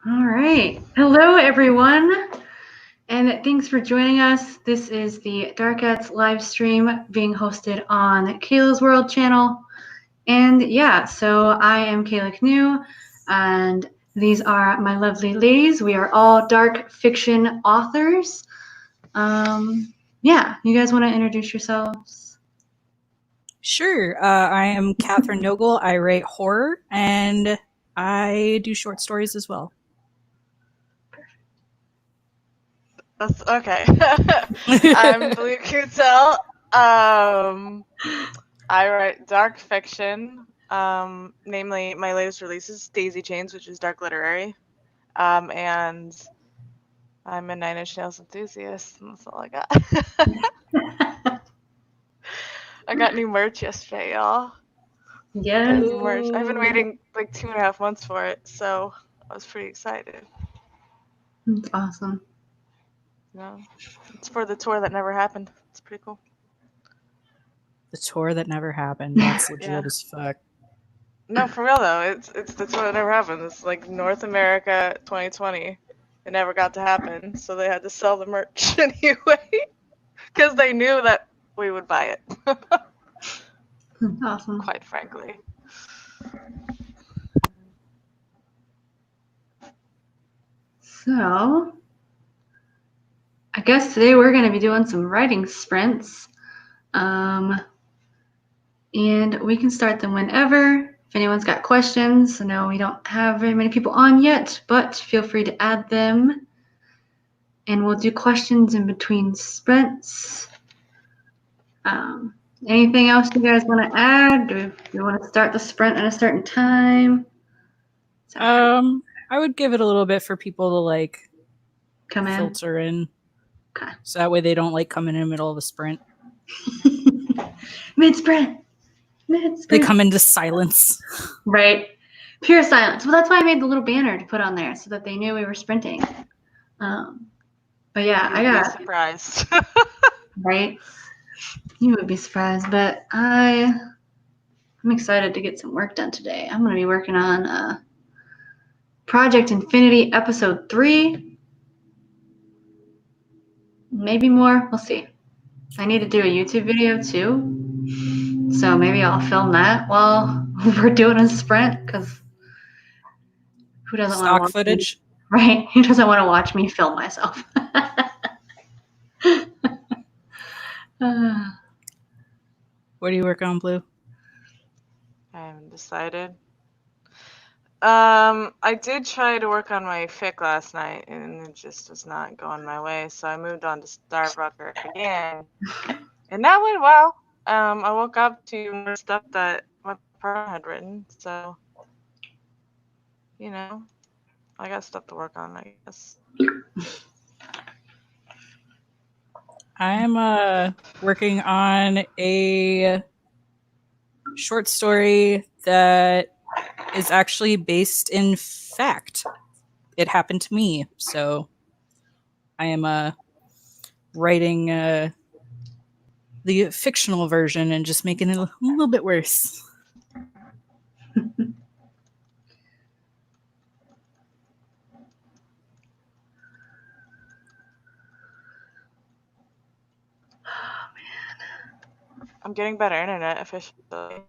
All right. Hello, everyone. And thanks for joining us. This is the Darkettes live stream being hosted on Kayla's World channel. And yeah, so I am Kayla Knue, and these are my lovely ladies. We are all dark fiction authors. Yeah, you guys want to introduce yourselves? Sure. I am Katherine Nogle. I write horror, and I do short stories as well. That's okay. I'm Blue Coutell. I write dark fiction. Namely, my latest release is Daisy Chains, which is dark literary. And I'm a Nine Inch Nails enthusiast, and that's all I got. I got new merch yesterday, y'all. Yes. New merch. I've been waiting like 2.5 months for it, so I was pretty excited. That's awesome. Yeah. It's for the tour that never happened. It's pretty cool. The tour that never happened. That's legit as fuck. No, for real though. It's the tour that never happened. It's like North America 2020. It never got to happen, so they had to sell the merch anyway, because they knew that we would buy it. Awesome. Quite frankly. So, I guess today we're going to be doing some writing sprints. And we can start them whenever. If anyone's got questions, I know we don't have very many people on yet, but feel free to add them. And we'll do questions in between sprints. Anything else you guys want to add? Do you want to start the sprint at a certain time? I would give it a little bit for people to like come in, filter in. Okay. So that way they don't like come in the middle of a sprint. Mid-sprint. They come into silence. Right. Pure silence. Well, that's why I made the little banner to put on there so that they knew we were sprinting. But yeah, I got surprised. Right. You would be surprised, but I'm excited to get some work done today. I'm going to be working on Project Infinity Episode 3. Maybe more. We'll see. I need to do a YouTube video too. So maybe I'll film that while we're doing a sprint, because who doesn't want to watch footage? Right? Who doesn't want to watch me film myself? What are you working on, Blue? I haven't decided. I did try to work on my fic last night, and it just was not going my way, so I moved on to Starbucker again. And that went well. I woke up to more stuff that my partner had written, so, you know, I got stuff to work on, I guess. I'm working on a short story that is actually based in fact. It happened to me, so I am writing the fictional version and just making it a little bit worse. I'm getting better internet officially.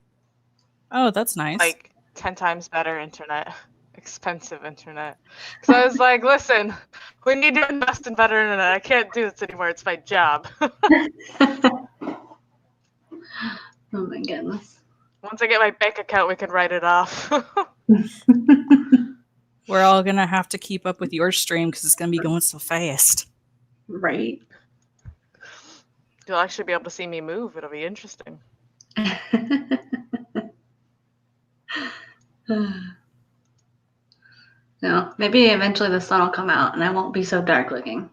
Oh, that's nice. Like 10 times better internet. Expensive internet. So I was like, listen, we need to invest in better internet. I can't do this anymore. It's my job. Oh my goodness. Once I get my bank account, we can write it off. We're all going to have to keep up with your stream because it's going to be going so fast. Right. You'll actually be able to see me move. It'll be interesting. No, maybe eventually the sun will come out and I won't be so dark looking.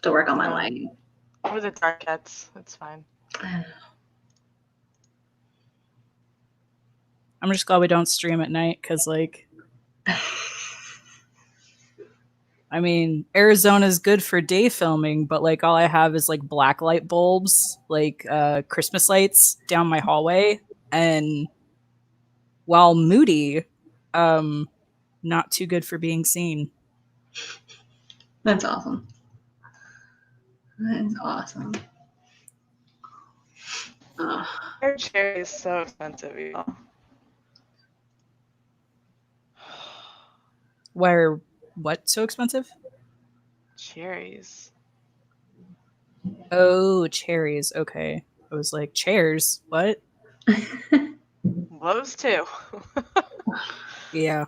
To work on my lighting. Or the Darkettes. It's fine. I'm just glad we don't stream at night because, like, I mean, Arizona's good for day filming, but like all I have is like black light bulbs, like Christmas lights down my hallway. And while moody, not too good for being seen. That's awesome. That is awesome. Oh. Their cherry is so expensive, y'all. Why are what so expensive? Cherries. Oh, cherries. Okay. I was like, chairs. What? Those too. Yeah.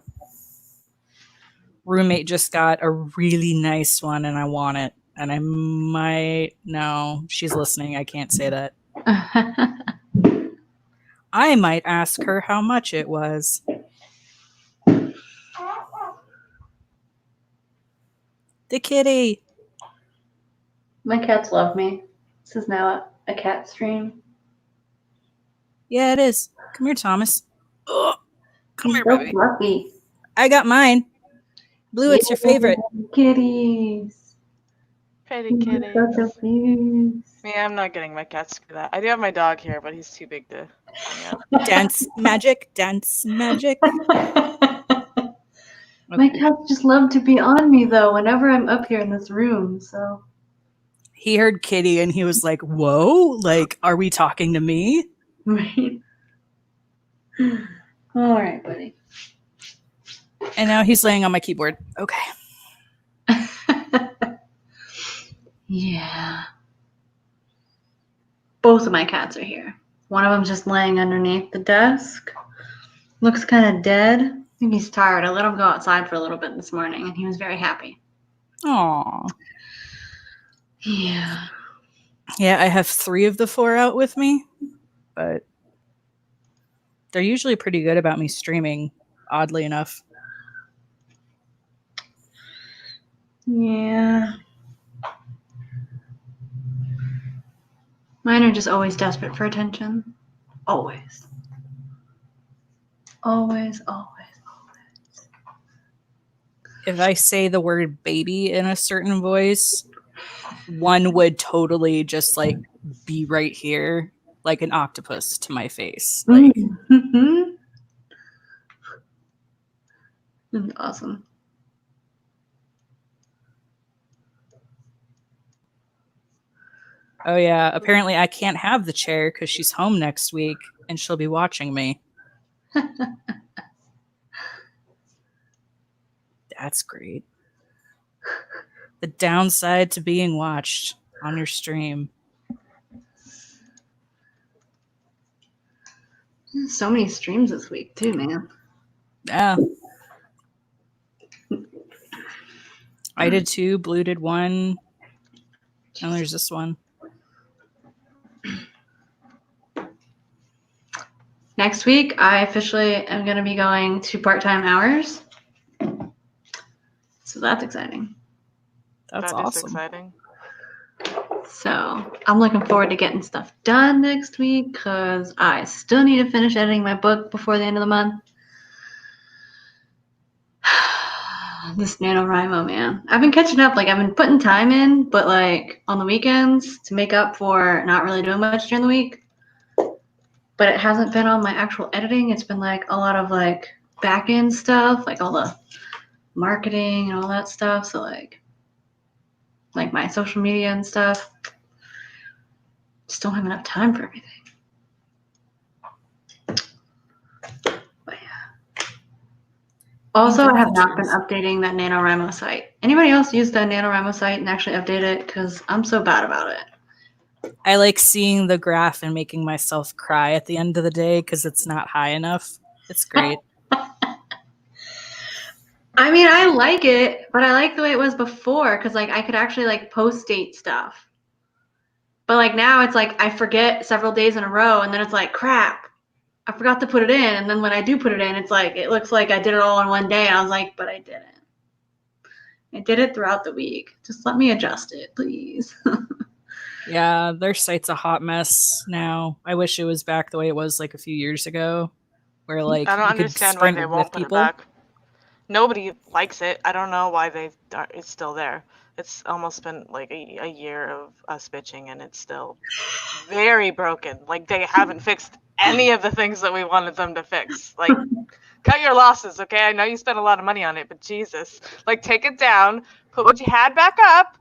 Roommate just got a really nice one and I want it. And I might. No, she's listening. I can't say that. I might ask her how much it was. The kitty. My cats love me. This is now a cat stream. Yeah, it is. Come here, Thomas. Ugh. Come here, So baby. fluffy. I got mine. Blue, it's your favorite. Kitties. Pretty kitty. So confused. Yeah, I'm not getting my cats for that. I do have my dog here, but he's too big to. Yeah. Dance magic, dance magic. My Okay. cats just love to be on me, though, whenever I'm up here in this room, so. He heard kitty and he was like, whoa, like, are we talking to me? Right. All right, buddy. And now he's laying on my keyboard. Okay. Yeah. Both of my cats are here. One of them's just laying underneath the desk. Looks kind of dead. I think he's tired. I let him go outside for a little bit this morning, and he was very happy. Aw. Yeah. Yeah, I have 3 of the 4 out with me, but they're usually pretty good about me streaming, oddly enough. Yeah. Mine are just always desperate for attention. Always. Always, always, always. If I say the word baby in a certain voice, one would totally just like be right here, like an octopus to my face. Like, Mm-hmm. That's awesome. oh yeah, apparently I can't have the chair because she's home next week and she'll be watching me. That's great. The downside to being watched on your stream. So many streams this week, too, man. Yeah. I did 2, Blue did 1, and there's this one. Next week, I officially am going to be going to part-time hours. So that's exciting. That's That is awesome. exciting. So I'm looking forward to getting stuff done next week because I still need to finish editing my book before the end of the month. This NaNoWriMo, man. I've been catching up. Like, I've been putting time in, but, like, on the weekends to make up for not really doing much during the week. But it hasn't been on my actual editing. It's been, like, a lot of, like, back-end stuff, like all the marketing and all that stuff. So, like my social media and stuff. Just don't have enough time for everything. But yeah. Also, I have not been updating that NaNoWriMo site. Anybody else use the NaNoWriMo site and actually update it? Because I'm so bad about it. I like seeing the graph and making myself cry at the end of the day because it's not high enough. It's great. I mean, I like it, but I like the way it was before because, like, I could actually, like, post-date stuff. But, like, now it's like I forget several days in a row, and then it's like, crap, I forgot to put it in. And then when I do put it in, it's like it looks like I did it all in one day. And I was like, but I didn't. I did it throughout the week. Just let me adjust it, please. Yeah, their site's a hot mess now. I wish it was back the way it was like a few years ago, where like I don't you could understand why sprint they with won't put people. it back. Nobody likes it. I don't know why it's still there. It's almost been like a year of us bitching, and it's still very broken. Like, they haven't fixed any of the things that we wanted them to fix. Like, cut your losses, okay? I know you spent a lot of money on it, but Jesus. Like, take it down, put what you had back up,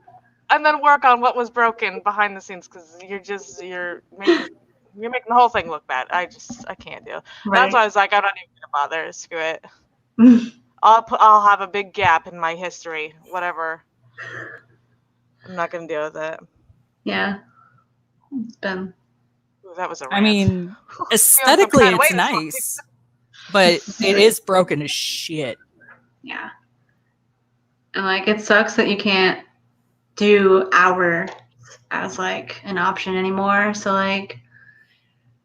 and then work on what was broken behind the scenes, because you're making the whole thing look bad. I can't deal. Right. That's why I was like, I'm not even gonna bother. Screw it. I'll have a big gap in my history. Whatever. I'm not gonna deal with it. Yeah. It's been. Ooh, that was a rant. I mean, aesthetically it's nice, but it is broken as shit. Yeah. And like, it sucks that you can't do hours as like an option anymore. So like,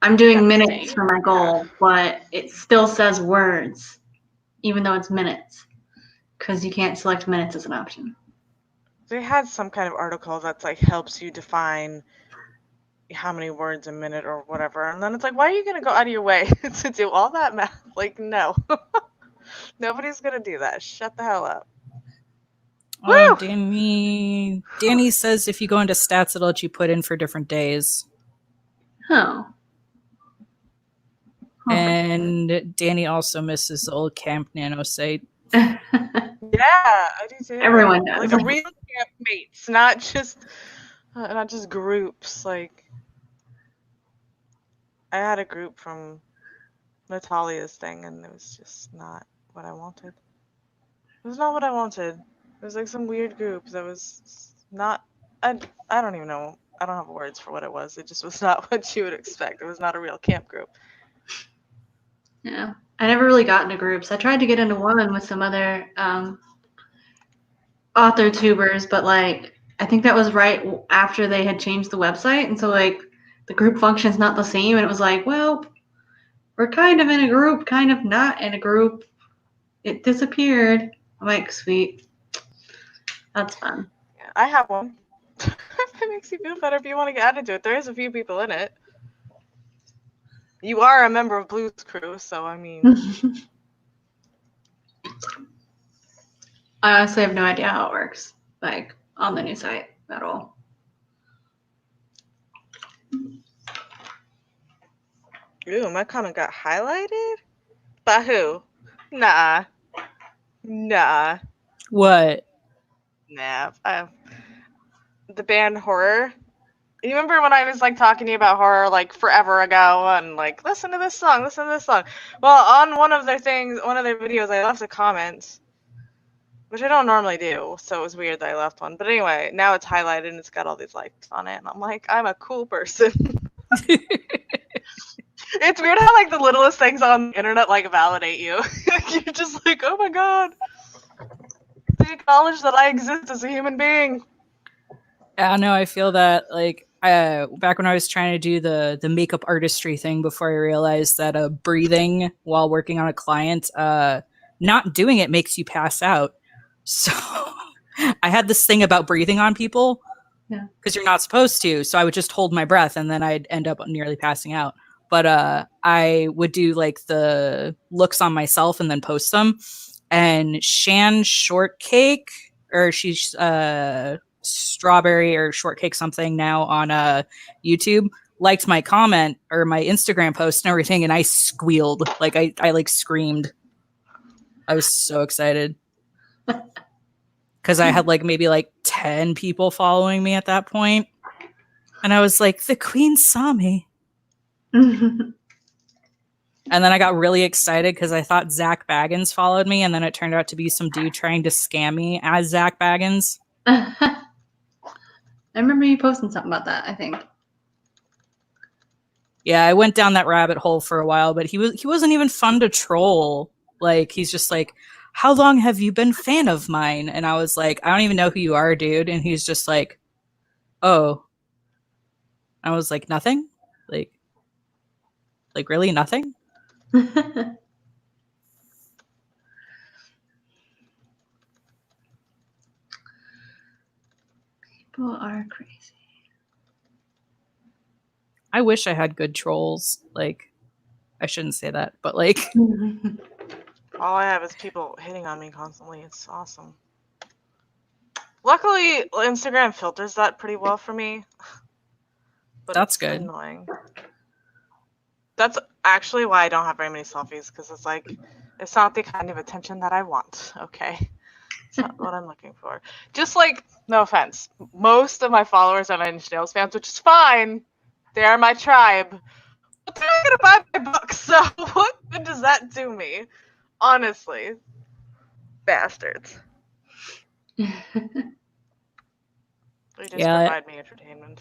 I'm doing minutes for my goal, but it still says words, even though it's minutes, because you can't select minutes as an option. They had some kind of article that's like helps you define how many words a minute or whatever, and then it's like, why are you gonna go out of your way to do all that math? Like, no. Nobody's gonna do that. Shut the hell up. Oh, Danny says if you go into stats, it'll let you put in for different days. Oh. And Danny also misses the old Camp Nano site. Yeah, I do too. Everyone does. Like a real campmates, not just groups. Like, I had a group from Natalia's thing, and it was just not what I wanted. It was not what I wanted. It was like some weird group that was not. I don't even know. I don't have words for what it was. It just was not what you would expect. It was not a real camp group. Yeah. I never really got into groups. I tried to get into one with some other author tubers, but like, I think that was right after they had changed the website. And so like, the group function's not the same. And it was like, well, we're kind of in a group, kind of not in a group. It disappeared. I'm like, sweet. That's fun. Yeah, I have one. It makes you feel better if you want to get added to it. There is a few people in it. You are a member of Blue's Crew, so I mean. I honestly have no idea how it works, like, on the new site at all. Ooh, my comment got highlighted? By who? Nah. What? Nah. The band Horror. You remember when I was like talking to you about horror like forever ago and like listen to this song. Well, on one of their videos, I left a comment, which I don't normally do, so it was weird that I left one. But anyway, now it's highlighted and it's got all these likes on it, and I'm like, I'm a cool person. It's weird how like the littlest things on the internet like validate you. You're just like, oh my god, they acknowledge that I exist as a human being. I know. I feel that like back when I was trying to do the makeup artistry thing before I realized that breathing while working on a client, not doing it makes you pass out. So I had this thing about breathing on people because you're not supposed to. So I would just hold my breath and then I'd end up nearly passing out. But I would do like the looks on myself and then post them. And Shan Shortcake, or she's strawberry or shortcake something now on YouTube, liked my comment or my Instagram post and everything, and I squealed. Like I like screamed. I was so excited. Because I had like maybe like 10 people following me at that point. And I was like, the queen saw me. And then I got really excited because I thought Zach Baggins followed me, and then it turned out to be some dude trying to scam me as Zach Baggins. I remember you posting something about that, I think. Yeah, I went down that rabbit hole for a while, but he wasn't even fun to troll. Like, he's just like, how long have you been a fan of mine? And I was like, I don't even know who you are, dude. And he's just like, oh. I was like, nothing? Like really nothing? People are crazy. I wish I had good trolls. Like, I shouldn't say that, but like... All I have is people hitting on me constantly. It's awesome. Luckily, Instagram filters that pretty well for me. But that's it's good. annoying. That's actually why I don't have very many selfies, because it's like, it's not the kind of attention that I want, okay? It's not what I'm looking for. Just like, no offense, most of my followers are Nine Inch Nails fans, which is fine. They are my tribe. But they're not gonna buy my books, so what good does that do me? Honestly. Bastards. They just provide me entertainment.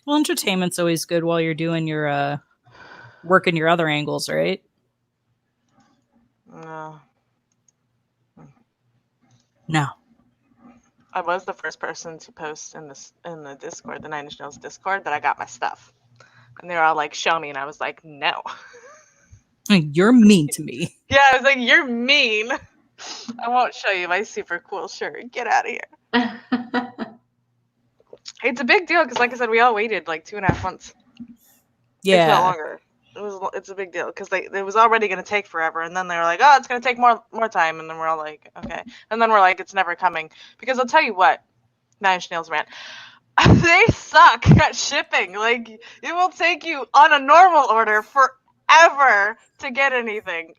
Well, entertainment's always good while you're doing your working your other angles, right? No. No. I was the first person to post in the Discord, the Nine Inch Nails Discord, that I got my stuff. And they were all like, show me. And I was like, no. You're mean to me. Yeah, I was like, you're mean. I won't show you my super cool shirt. Get out of here. It's a big deal because, like I said, we all waited like 2.5 months. Yeah. If not longer. It's a big deal because it was already going to take forever. And then they were like, oh, it's going to take more time. And then we're all like, okay. And then we're like, it's never coming. Because I'll tell you what, Nine Inch Nails rant. They suck at shipping. Like, it will take you on a normal order forever to get anything.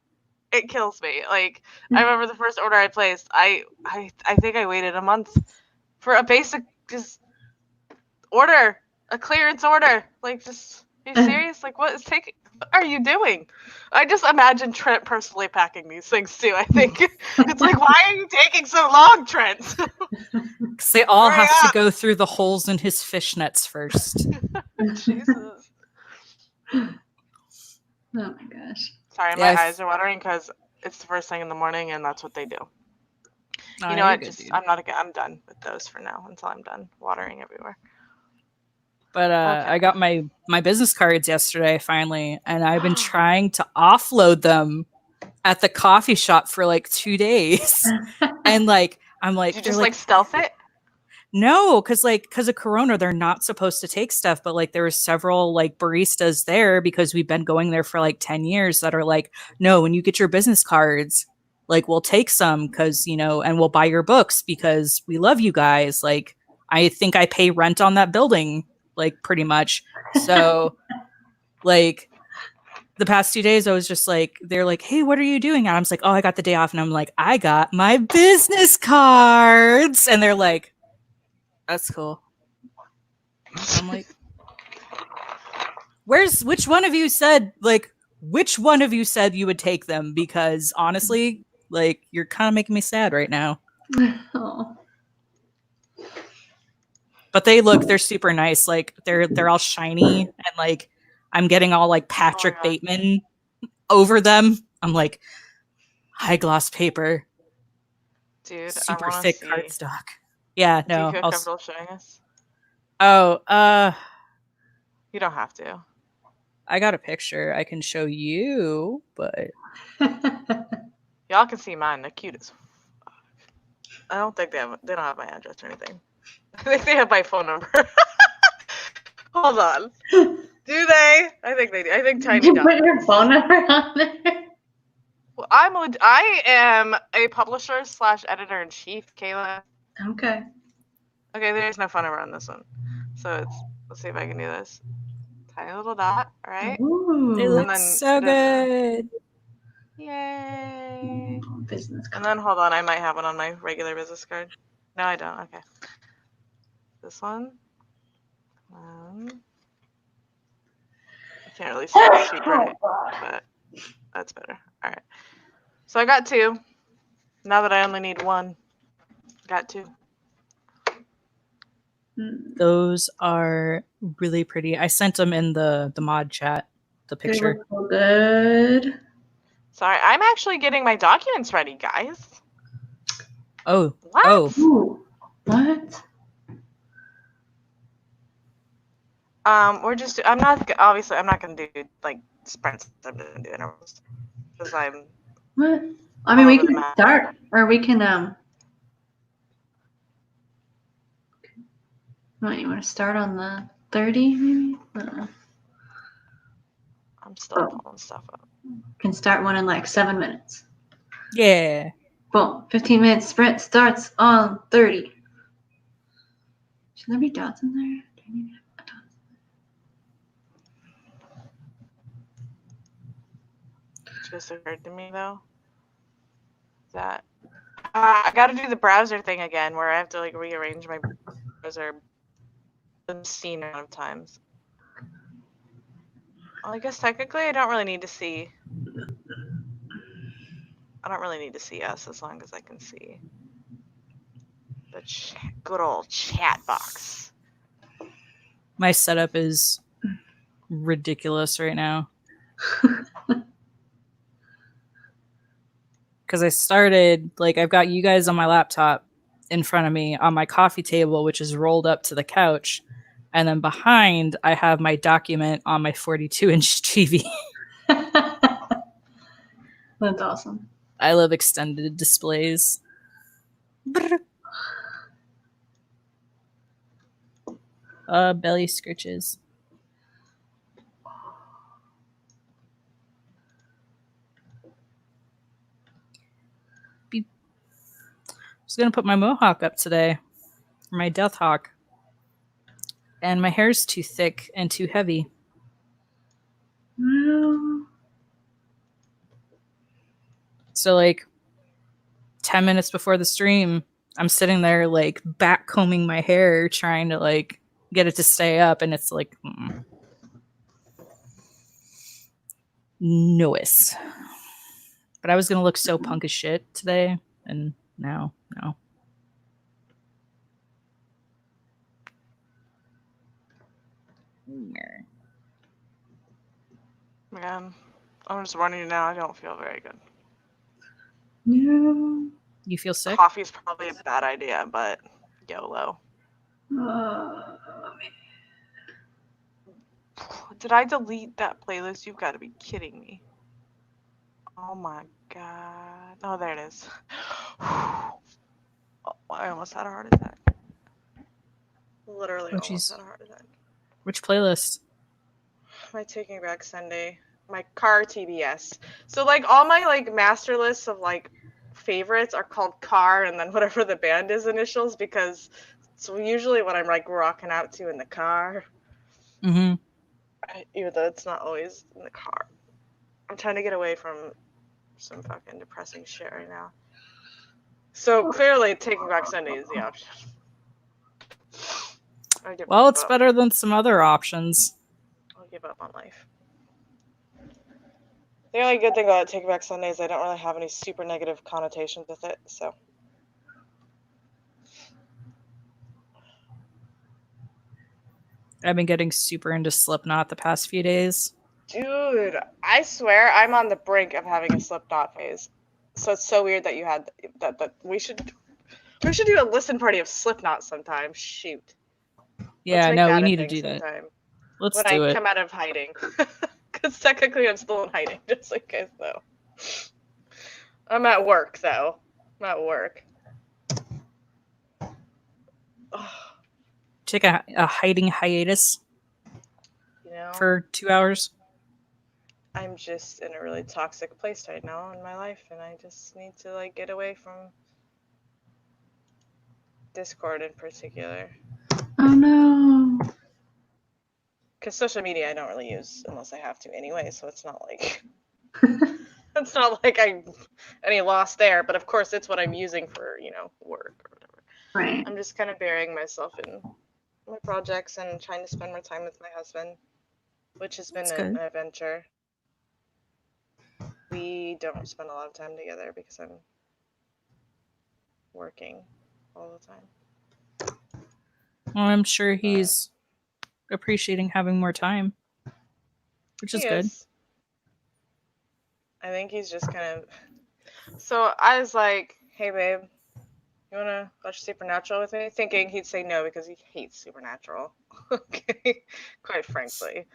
It kills me. Like, I remember the first order I placed, I think I waited a month for a basic just order, a clearance order. Like, just, are you serious? Like, what are you doing? I just imagine Trent personally packing these things too, I think. It's like, why are you taking so long, Trent? Because they all have to go through the holes in his fishnets first. Jesus. Oh my gosh. Sorry, my eyes are watering because it's the first thing in the morning and that's what they do. You know what? I'm done with those for now until I'm done watering everywhere. But I got my business cards yesterday finally, and I've been trying to offload them at the coffee shop for like 2 days. And like I'm like, did you just like stealth it? No, because of Corona, they're not supposed to take stuff. But like there were several like baristas there because we've been going there for like 10 years that are like, no, when you get your business cards, like we'll take some because, you know, and we'll buy your books because we love you guys. Like I think I pay rent on that building, like pretty much. So like the past 2 days, I was just like, they're like, hey, what are you doing? And I was like, oh, I got the day off. And I'm like, I got my business cards. And they're like, that's cool. I'm like, which one of you said you would take them? Because honestly, like, you're kind of making me sad right now. Oh. But they're super nice. Like they're all shiny and like I'm getting all like Patrick Bateman over them. I'm like, high gloss paper. Dude, super thick cardstock. Yeah, no. Do you feel comfortable showing us? Oh, you don't have to. I got a picture I can show you, but y'all can see mine. They're cute as fuck. I don't think they don't have my address or anything. I think they have my phone number. Hold on. Do they? I think they do. I think Tiny does. Put your phone number on there. Well, I am a publisher / editor-in-chief, Kayla. Okay. Okay, there's no phone number on this one. So let's see if I can do this. Tiny little dot, all right? Ooh. They look so good. Yay. Business card. And then hold on, I might have one on my regular business card. No, I don't. Okay. This one. I can't really see it too bright, but that's better. All right. So I got 2. Now that I only need 1, got 2. Those are really pretty. I sent them in the mod chat, the picture. They look so good. Sorry, I'm actually getting my documents ready, guys. Oh. What? Oh. Ooh. What? We're just. I'm not gonna do like sprints. I'm gonna do intervals because I'm. What? I mean, we can start, or we can What, you want to start on the 30, maybe? I'm still pulling stuff up. Can start one in like 7 minutes. Yeah. Boom. 15-minute sprint starts on 30. Should there be dots in there? Do I need to have dots? just occurred to me though. That I got to do the browser thing again, where I have to like rearrange my browser an obscene amount of times. Well, I guess technically I don't really need to see. I don't really need to see us as long as I can see the good old chat box. My setup is ridiculous right now. Because I started, like, I've got you guys on my laptop in front of me on my coffee table, which is rolled up to the couch. And then behind, I have my document on my 42-inch TV. That's awesome. I love extended displays. Belly scritches. Beep. I was going to put my mohawk up today. My death hawk. And my hair's too thick and too heavy. Well, So, like, 10 minutes before the stream, I'm sitting there, like, back combing my hair, trying to, like, get it to stay up. And it's like, noise. But I was going to look so punk as shit today. And now, no. Man, I'm just running now. I don't feel very good. no. You feel sick? Coffee's probably a bad idea, but YOLO. Did I delete that playlist? You've got to be kidding me. Oh my god. Oh, there it is. Oh, I almost had a heart attack. Literally almost had a heart attack. Which playlist? My Taking Back Sunday. My car TBS. So, like, all my, like, master lists of, like, favorites are called car and then whatever the band is initials, because it's usually what I'm, like, rocking out to in the car. Mm-hmm. Even though it's not always in the car. I'm trying to get away from some fucking depressing shit right now. So clearly Taking Back Sunday is the option. Well, it's better than some other options. I'll give up on life. The only good thing about Taking Back Sunday is I don't really have any super negative connotations with it, so. I've been getting super into Slipknot the past few days. Dude, I swear I'm on the brink of having a Slipknot phase. So it's so weird that you had that. We should do a listen party of Slipknot sometime. Shoot. Yeah, no, we need to do that. Let's do it. When I come out of hiding. Because technically I'm still in hiding, just like guys though. I'm at work though. I'm at work. Take a hiding hiatus, you know, for 2 hours. I'm just in a really toxic place right now in my life, and I just need to like get away from Discord in particular. Oh no. Because social media I don't really use unless I have to anyway, so it's not like it's not like I'm any loss there. But of course, it's what I'm using for work or whatever. Right. I'm just kind of burying myself in my projects and trying to spend more time with my husband, which has been an adventure. We don't spend a lot of time together because I'm working all the time. Well, I'm sure he's appreciating having more time, which is good. I think he's just kind of. So I was like, "Hey, babe, you wanna watch Supernatural with me?" Thinking he'd say no because he hates Supernatural. Okay, quite frankly.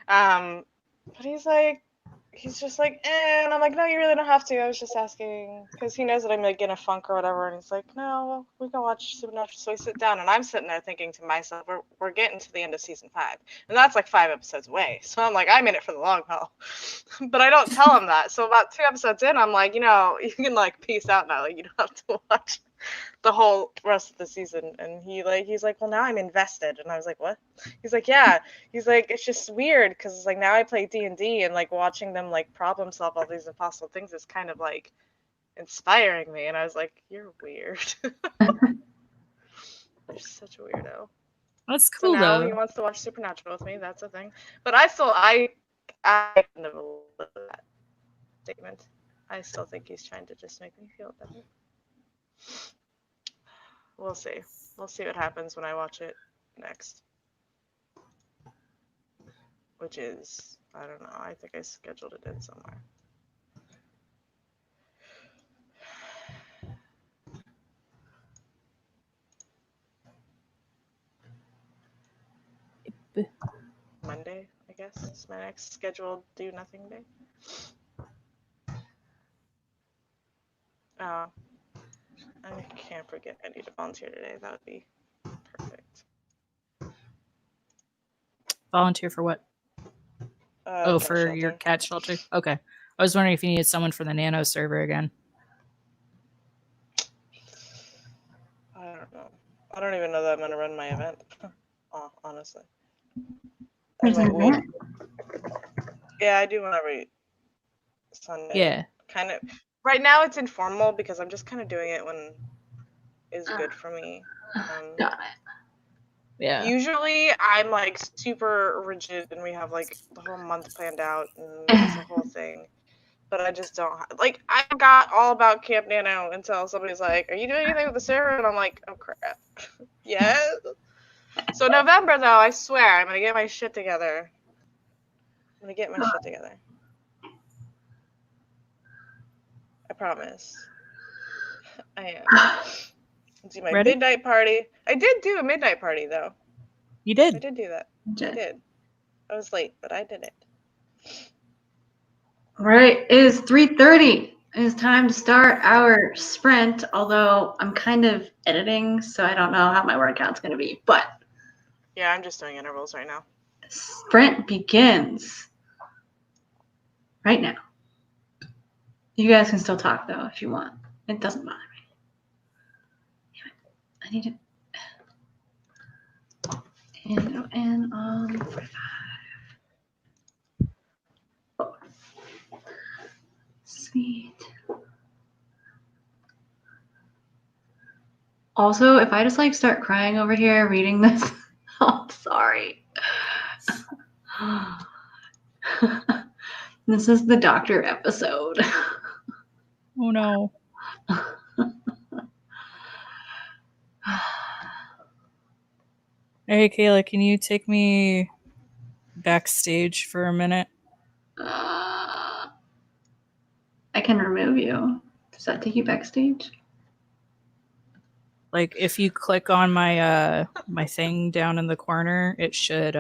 But he's just like, and I'm like, no, you really don't have to. I was just asking because he knows that I'm like in a funk or whatever, and he's like, no, we can watch Supernatural. So we sit down, and I'm sitting there thinking to myself, we're getting to the end of season 5, and that's like 5 episodes away. So I'm like, I'm in it for the long haul, but I don't tell him that. So about 2 episodes in, I'm like, you can like peace out now. Like, you don't have to watch the whole rest of the season. And he's like, well, now I'm invested. And I was like, what? He's like, yeah. He's like, it's just weird because like now I play D&D and like watching them like problem solve all these impossible things is kind of like inspiring me. And I was like, you're weird. You're such a weirdo. That's So cool now though. he wants to watch Supernatural with me. That's a thing. But I couldn't have lived that statement. I still think he's trying to just make me feel better. We'll see. We'll see what happens when I watch it next. Which is, I don't know. I think I scheduled it in somewhere. Monday, I guess, is my next scheduled do nothing day. I can't forget I need to volunteer today. That would be perfect. Volunteer for what? Cat For shelter. your cat shelter? Okay. I was wondering if you needed someone for the Nano server again. I don't know. I don't even know that I'm going to run my event. Honestly. There's an event. Yeah, I do one every Sunday. Yeah. Kind of. Right now it's informal because I'm just kind of doing it when is good for me. Got it. Yeah. Usually I'm like super rigid and we have like the whole month planned out and it's a whole thing. But I just don't like I got all about Camp Nano until somebody's like, are you doing anything with the server? And I'm like, oh crap. Yes. So November though, I swear I'm gonna get my shit together. I promise. I am. Do my Ready? midnight party. I did do a midnight party though. You did. I did do that. I did. I was late, but I did it. All right, it is 3:30. It is time to start our sprint, although I'm kind of editing, so I don't know how my word count's going to be, but Yeah, I'm just doing intervals right now. sprint begins right now. You guys can still talk, though, if you want. It doesn't bother me. I need to... And on 45. Oh. Sweet. Also, if I just like start crying over here reading this, I'm sorry. This is the doctor episode. Oh no. Hey Kayla, can you take me backstage for a minute? I can remove you. Does that take you backstage? Like if you click on my my thing down in the corner, it should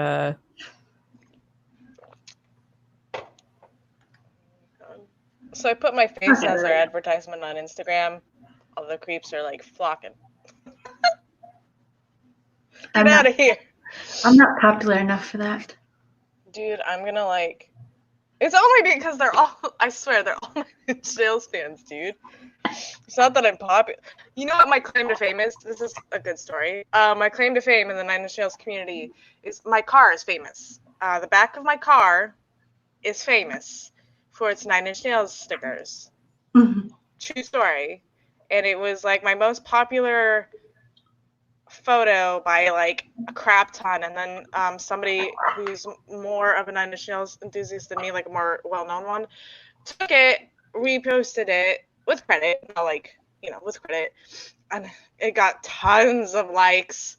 So I put my face as their advertisement on Instagram. All the creeps are like flocking. Get out of here. I'm not popular enough for that. Dude, I'm gonna like... It's only because they're all... I swear, they're all sales fans, dude. It's not that I'm popular. You know what my claim to fame is? This is a good story. My claim to fame in the Nine Inch Nails community is my car is famous. The back of my car is famous for its Nine Inch Nails stickers. True story. And it was like my most popular photo by like a crap ton, and then somebody who's more of a Nine Inch Nails enthusiast than me, like a more well-known one, took it, reposted it with credit, with credit, and it got tons of likes.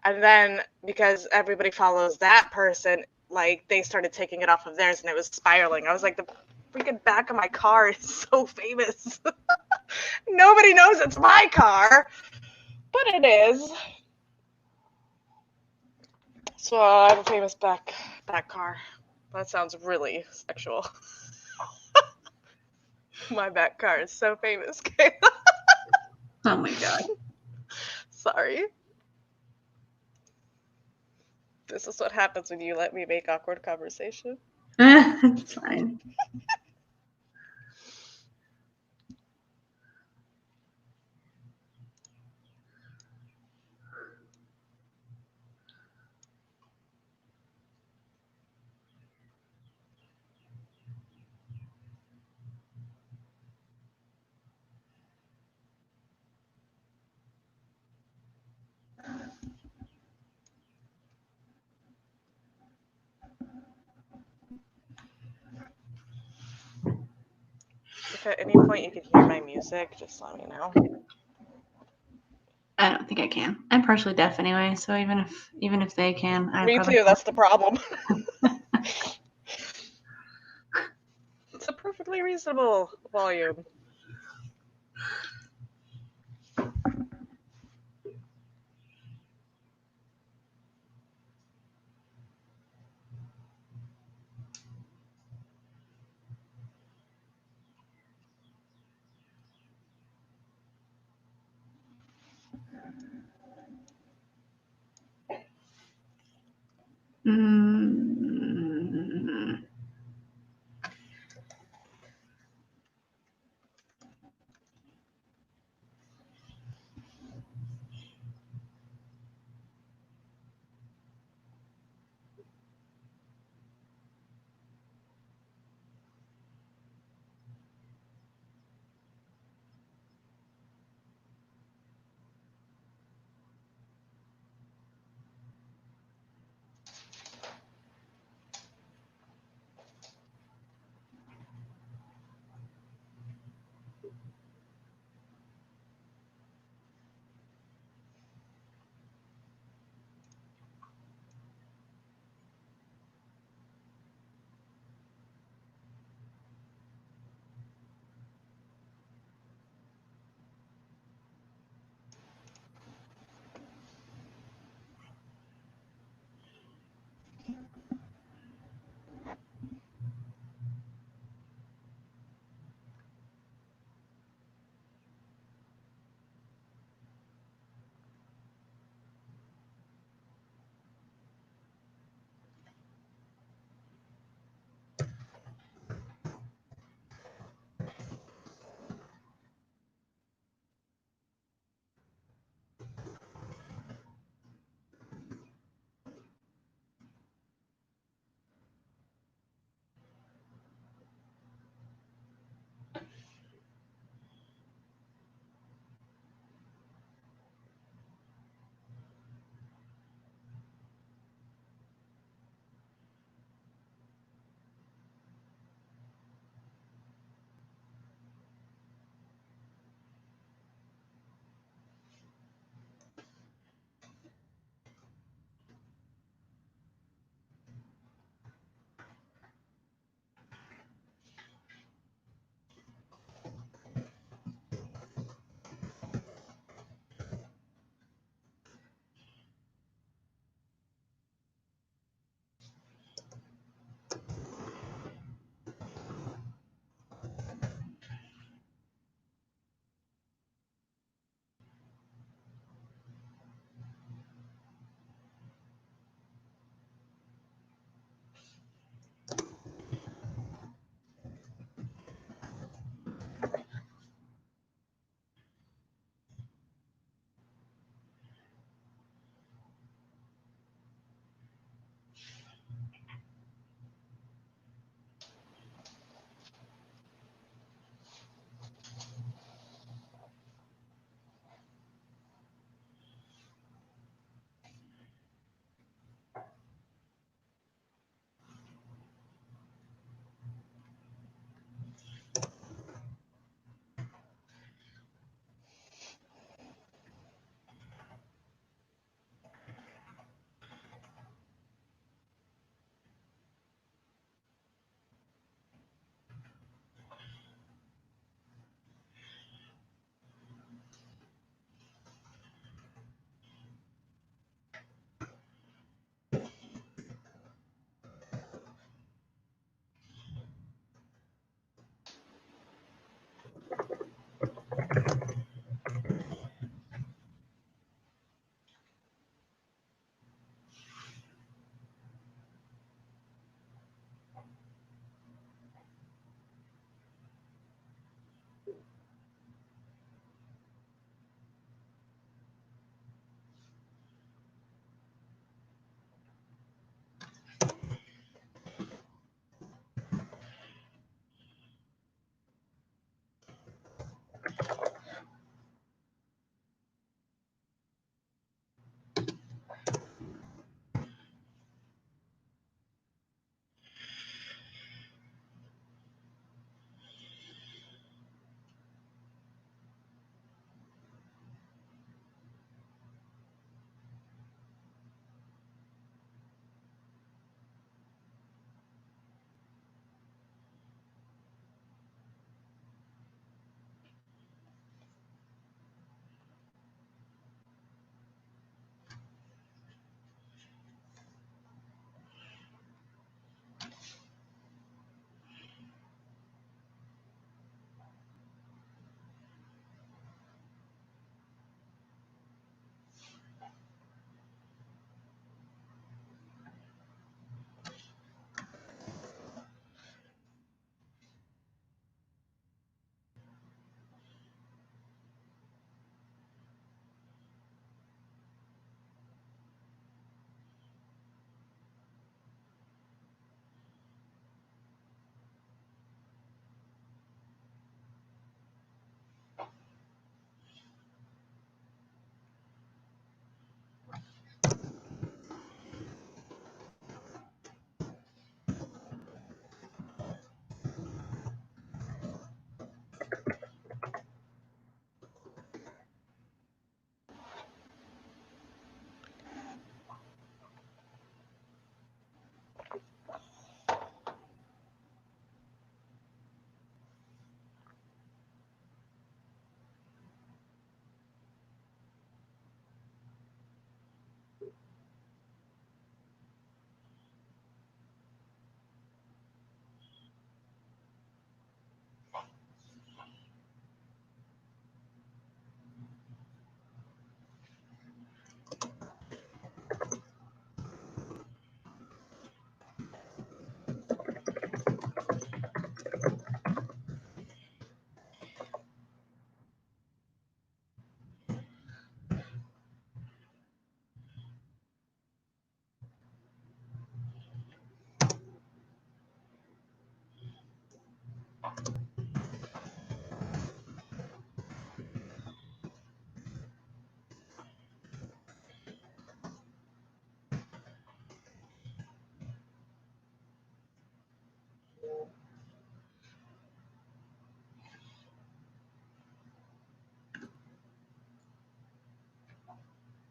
And then because everybody follows that person, like they started taking it off of theirs, and it was spiraling. I was like, the freaking back of my car is so famous. Nobody knows it's my car, but it is. So I have a famous back car. That sounds really sexual. My back car is so famous. Oh my god. Sorry. This is what happens when you let me make awkward conversation. It's fine. If at any point you can hear my music, just let me know. I don't think I can. I'm partially deaf anyway, so even if they can, I Me probably too, can't. that's the problem. It's a perfectly reasonable volume. Mm.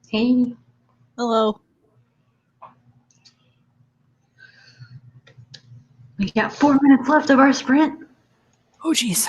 Hey. Hello. We got 4 minutes left of our sprint. Oh, jeez.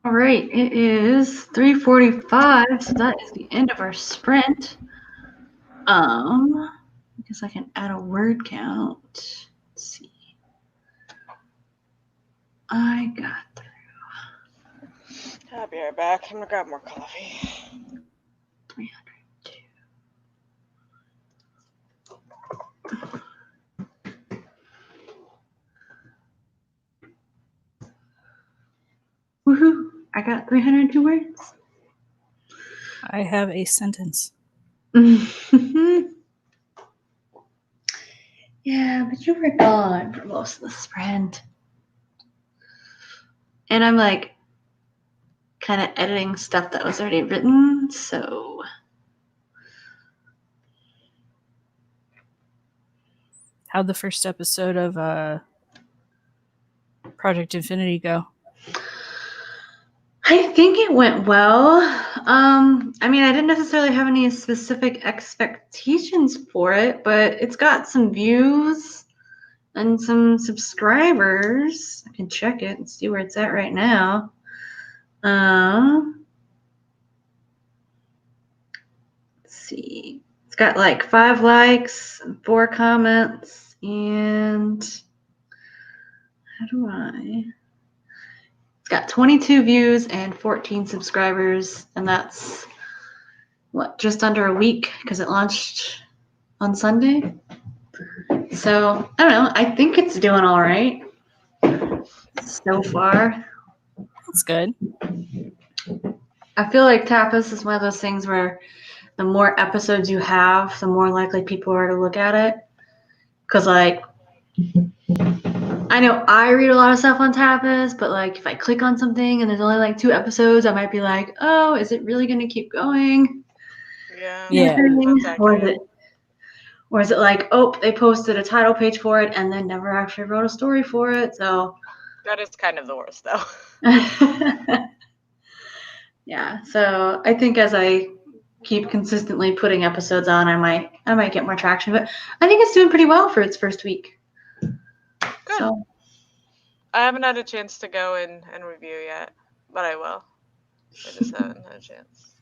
All right, it is 3:45, so that is the end of our sprint. I guess I can add a word count. Let's see. I got I'll be right back. I'm gonna grab more coffee. 302. Woohoo! I got 302 words. I have a sentence. Yeah, but you were gone for most of the sprint. And I'm like kind of editing stuff that was already written, so How'd the first episode of Project Infinity go? I think it went well. I mean, I didn't necessarily have any specific expectations for it, but it's got some views and some subscribers. I can check it and see where it's at right now. Let's see. It's got like 5 likes and 4 comments, and how do I? It's got 22 views and 14 subscribers, and that's what, just under a week because it launched on Sunday. So I don't know. I think it's doing all right so far. That's good. I feel like Tapas is one of those things where the more episodes you have, the more likely people are to look at it. Because, like, I know I read a lot of stuff on Tapas, but, like, if I click on something and there's only, like, 2 episodes, I might be like, oh, is it really going to keep going? Yeah. Or is it like, oh, they posted a title page for it and then never actually wrote a story for it? So That is kind of the worst, though. Yeah, so I think as I keep consistently putting episodes on, I might get more traction. But I think it's doing pretty well for its first week. Good. So I haven't had a chance to go and review yet, but I will. I just haven't had a chance.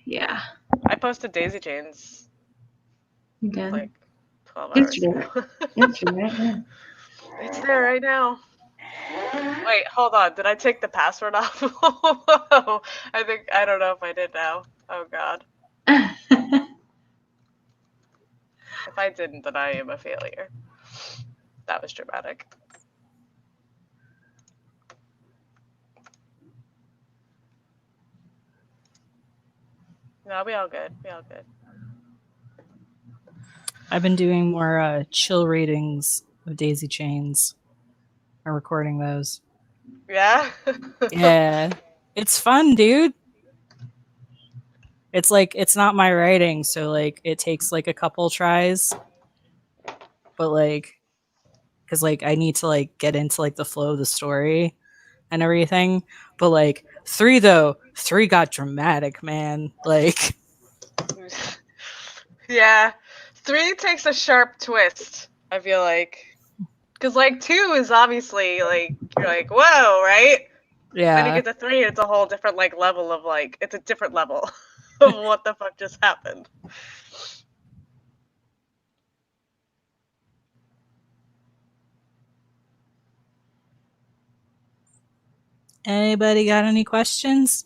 yeah, I posted Daisy Chains you did. like 12 hours Yesterday. ago. Yesterday, right? Yeah. It's there right now. Wait, hold on. Did I take the password off? I don't know if I did now. Oh god. If I didn't, then I am a failure. That was dramatic. No, we all good. We all good. I've been doing more chill ratings of Daisy Chains. I'm recording those. Yeah? Yeah. It's fun, dude. It's like, it's not my writing, so like it takes like a couple tries. But like, because like I need to like get into like the flow of the story and everything. But like 3 got dramatic, man. Like, Yeah. 3 takes a sharp twist, I feel like. Because, like, 2 is obviously, like, you're like, whoa, right? Then you yeah. get to 3, it's a whole different, like, level of, like, it's a different level of what the fuck just happened. Anybody got any questions?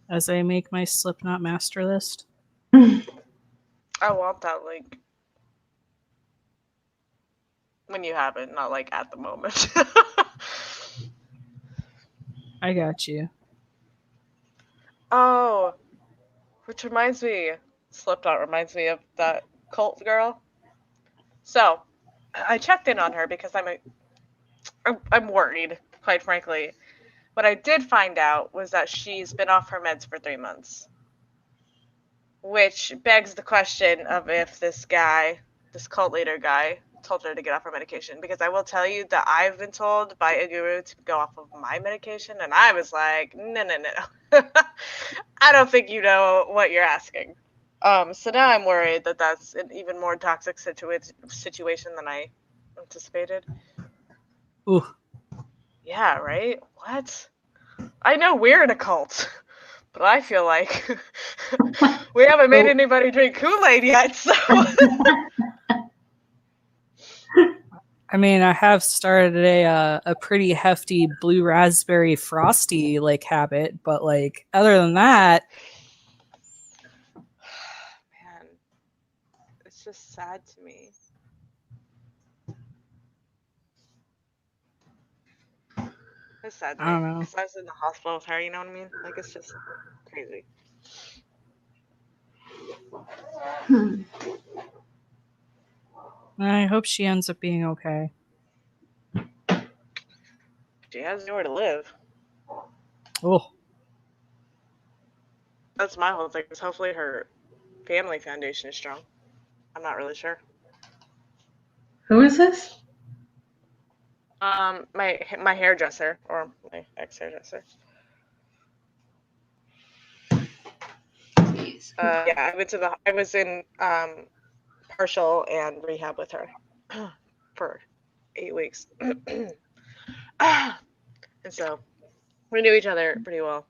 As I make my Slipknot master list. I want that link. When you have it, not, like, at the moment. I got you. Oh, which reminds me, Slipknot reminds me of that cult girl. So, I checked in on her because I'm worried, quite frankly. What I did find out was that she's been off her meds for 3 months. Which begs the question of if this cult leader guy, told her to get off her medication. Because I will tell you that I've been told by a guru to go off of my medication, and I was like, no. I don't think you know what you're asking. So now I'm worried that that's an even more toxic situation than I anticipated. Ooh. Yeah, right? What? I know we're in a cult, but I feel like we haven't made anybody drink Kool-Aid yet, so... I mean, I have started a pretty hefty blue raspberry frosty like habit, but like other than that, Man, it's just sad to me. It's sad to me I don't know. because I was in the hospital with her. You know what I mean? Like, it's just crazy. I hope she ends up being okay. She has nowhere to live. Oh, That's my whole thing. Is hopefully her family foundation is strong. I'm not really sure. Who is this? My hairdresser or my ex-hairdresser. Jeez. Yeah, I was in partial and rehab with her for 8 weeks. And so we knew each other pretty well.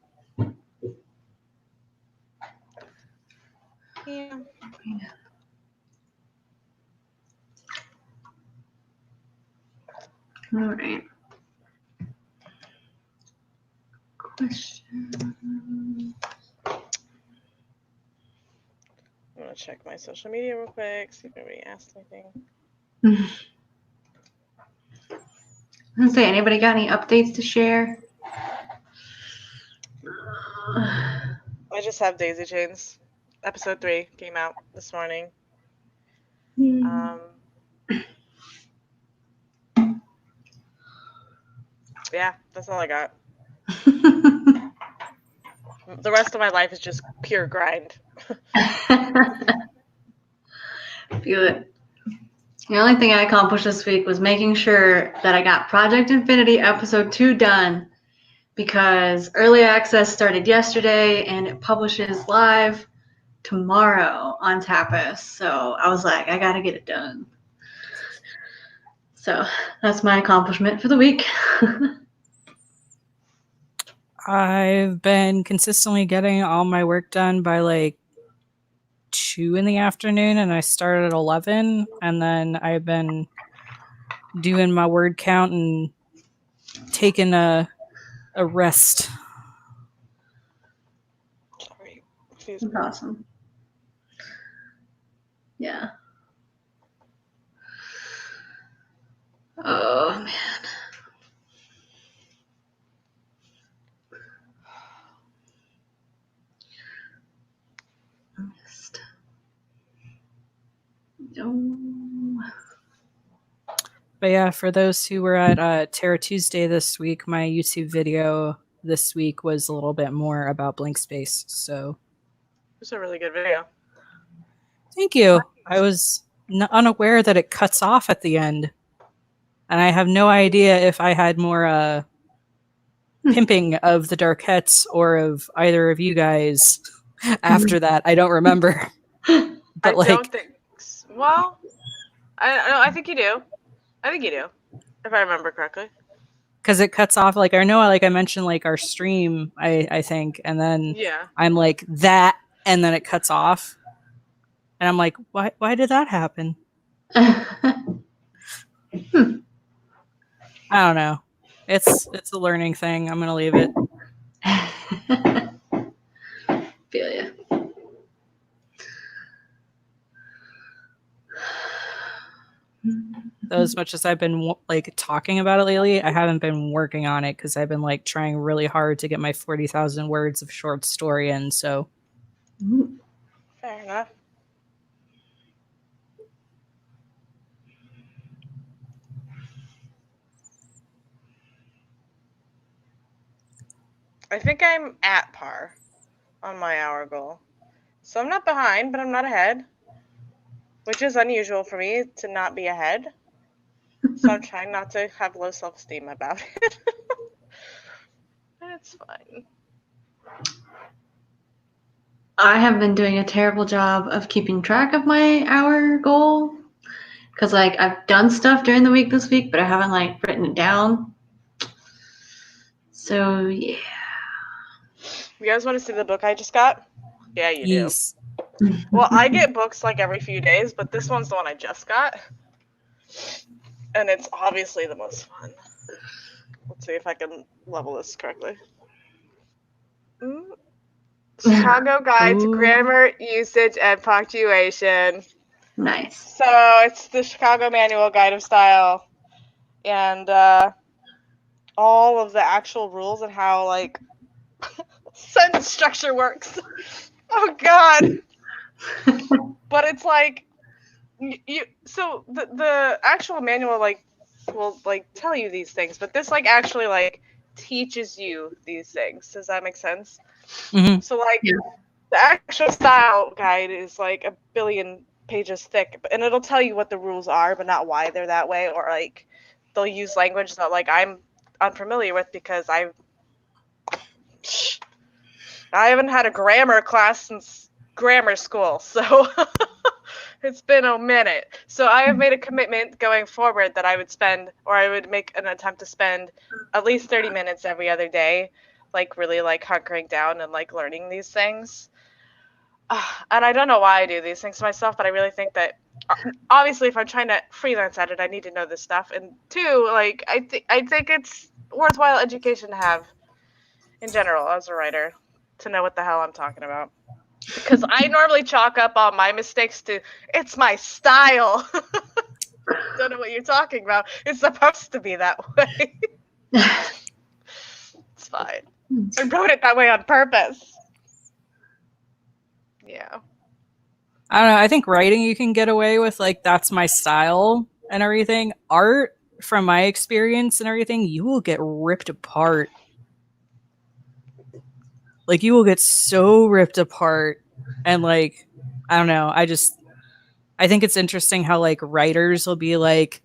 Yeah. All right. Question. I'm gonna check my social media real quick, see if anybody asked anything. I was gonna say, anybody got any updates to share? I just have Daisy Chains. Episode 3 came out this morning. Yeah, that's all I got. The rest of my life is just pure grind. Feel it. The only thing I accomplished this week was making sure that I got Project Infinity episode 2 done, because early access started yesterday and it publishes live tomorrow on Tapas. So I was like, I gotta get it done. So that's my accomplishment for the week. I've been consistently getting all my work done by like 2 in the afternoon, and I started at 11, and then I've been doing my word count and taking a rest. Sorry. Excuse That's me. awesome. Yeah. Oh, man. No. But yeah, for those who were at Terror Tuesday this week, my YouTube video this week was a little bit more about blank space. So It's a really good video. thank you. I was unaware that it cuts off at the end. And I have no idea if I had more pimping of the Darkettes or of either of you guys after that. I don't remember. But I don't think. Well, I think you do. I think you do, if I remember correctly. Because it cuts off, like I know, like I mentioned, like our stream, I think, and then Yeah. I'm like that, and then it cuts off, and I'm like, why did that happen? I don't know. It's a learning thing. I'm gonna leave it. Feel ya. Though as much as I've been like talking about it lately, I haven't been working on it because I've been like trying really hard to get my 40,000 words of short story in. So Fair enough. I think I'm at par on my hour goal. So I'm not behind, but I'm not ahead, which is unusual for me to not be ahead. So I'm trying not to have low self-esteem about it. It's fine. I have been doing a terrible job of keeping track of my hour goal, because like I've done stuff during the week this week, but I haven't like written it down. So yeah. You guys want to see the book I just got? Yeah, you yes. do. Well, I get books like every few days, but this one's the one I just got. And it's obviously the most fun. Let's see if I can level this correctly. Chicago Guide to Grammar, Usage, and Punctuation. Nice. So it's the Chicago Manual Guide of Style. And all of the actual rules and how, like, sentence structure works. Oh, God. But it's like, so the actual manual, like, will, like, tell you these things. But this, like, actually, like, teaches you these things. Does that make sense? Mm-hmm. So, like, Yeah. The actual style guide is like a billion pages thick, and it'll tell you what the rules are, but not why they're that way, or like they'll use language that like I'm unfamiliar with because I haven't had a grammar class since grammar school, so it's been a minute. So I have made a commitment going forward that I would spend, or I would make an attempt to spend at least 30 minutes every other day, like really like hunkering down and like learning these things. And I don't know why I do these things to myself, but I really think that obviously if I'm trying to freelance at it, I need to know this stuff. And two, like I think it's worthwhile education to have in general as a writer to know what the hell I'm talking about. Because I normally chalk up all my mistakes to it's my style. Don't know what you're talking about. It's supposed to be that way. It's fine. I wrote it that way on purpose. Yeah. I don't know. I think writing you can get away with like that's my style and everything. Art, from my experience and everything, you will get ripped apart. Like you will get so ripped apart, and like I don't know. I think it's interesting how like writers will be like,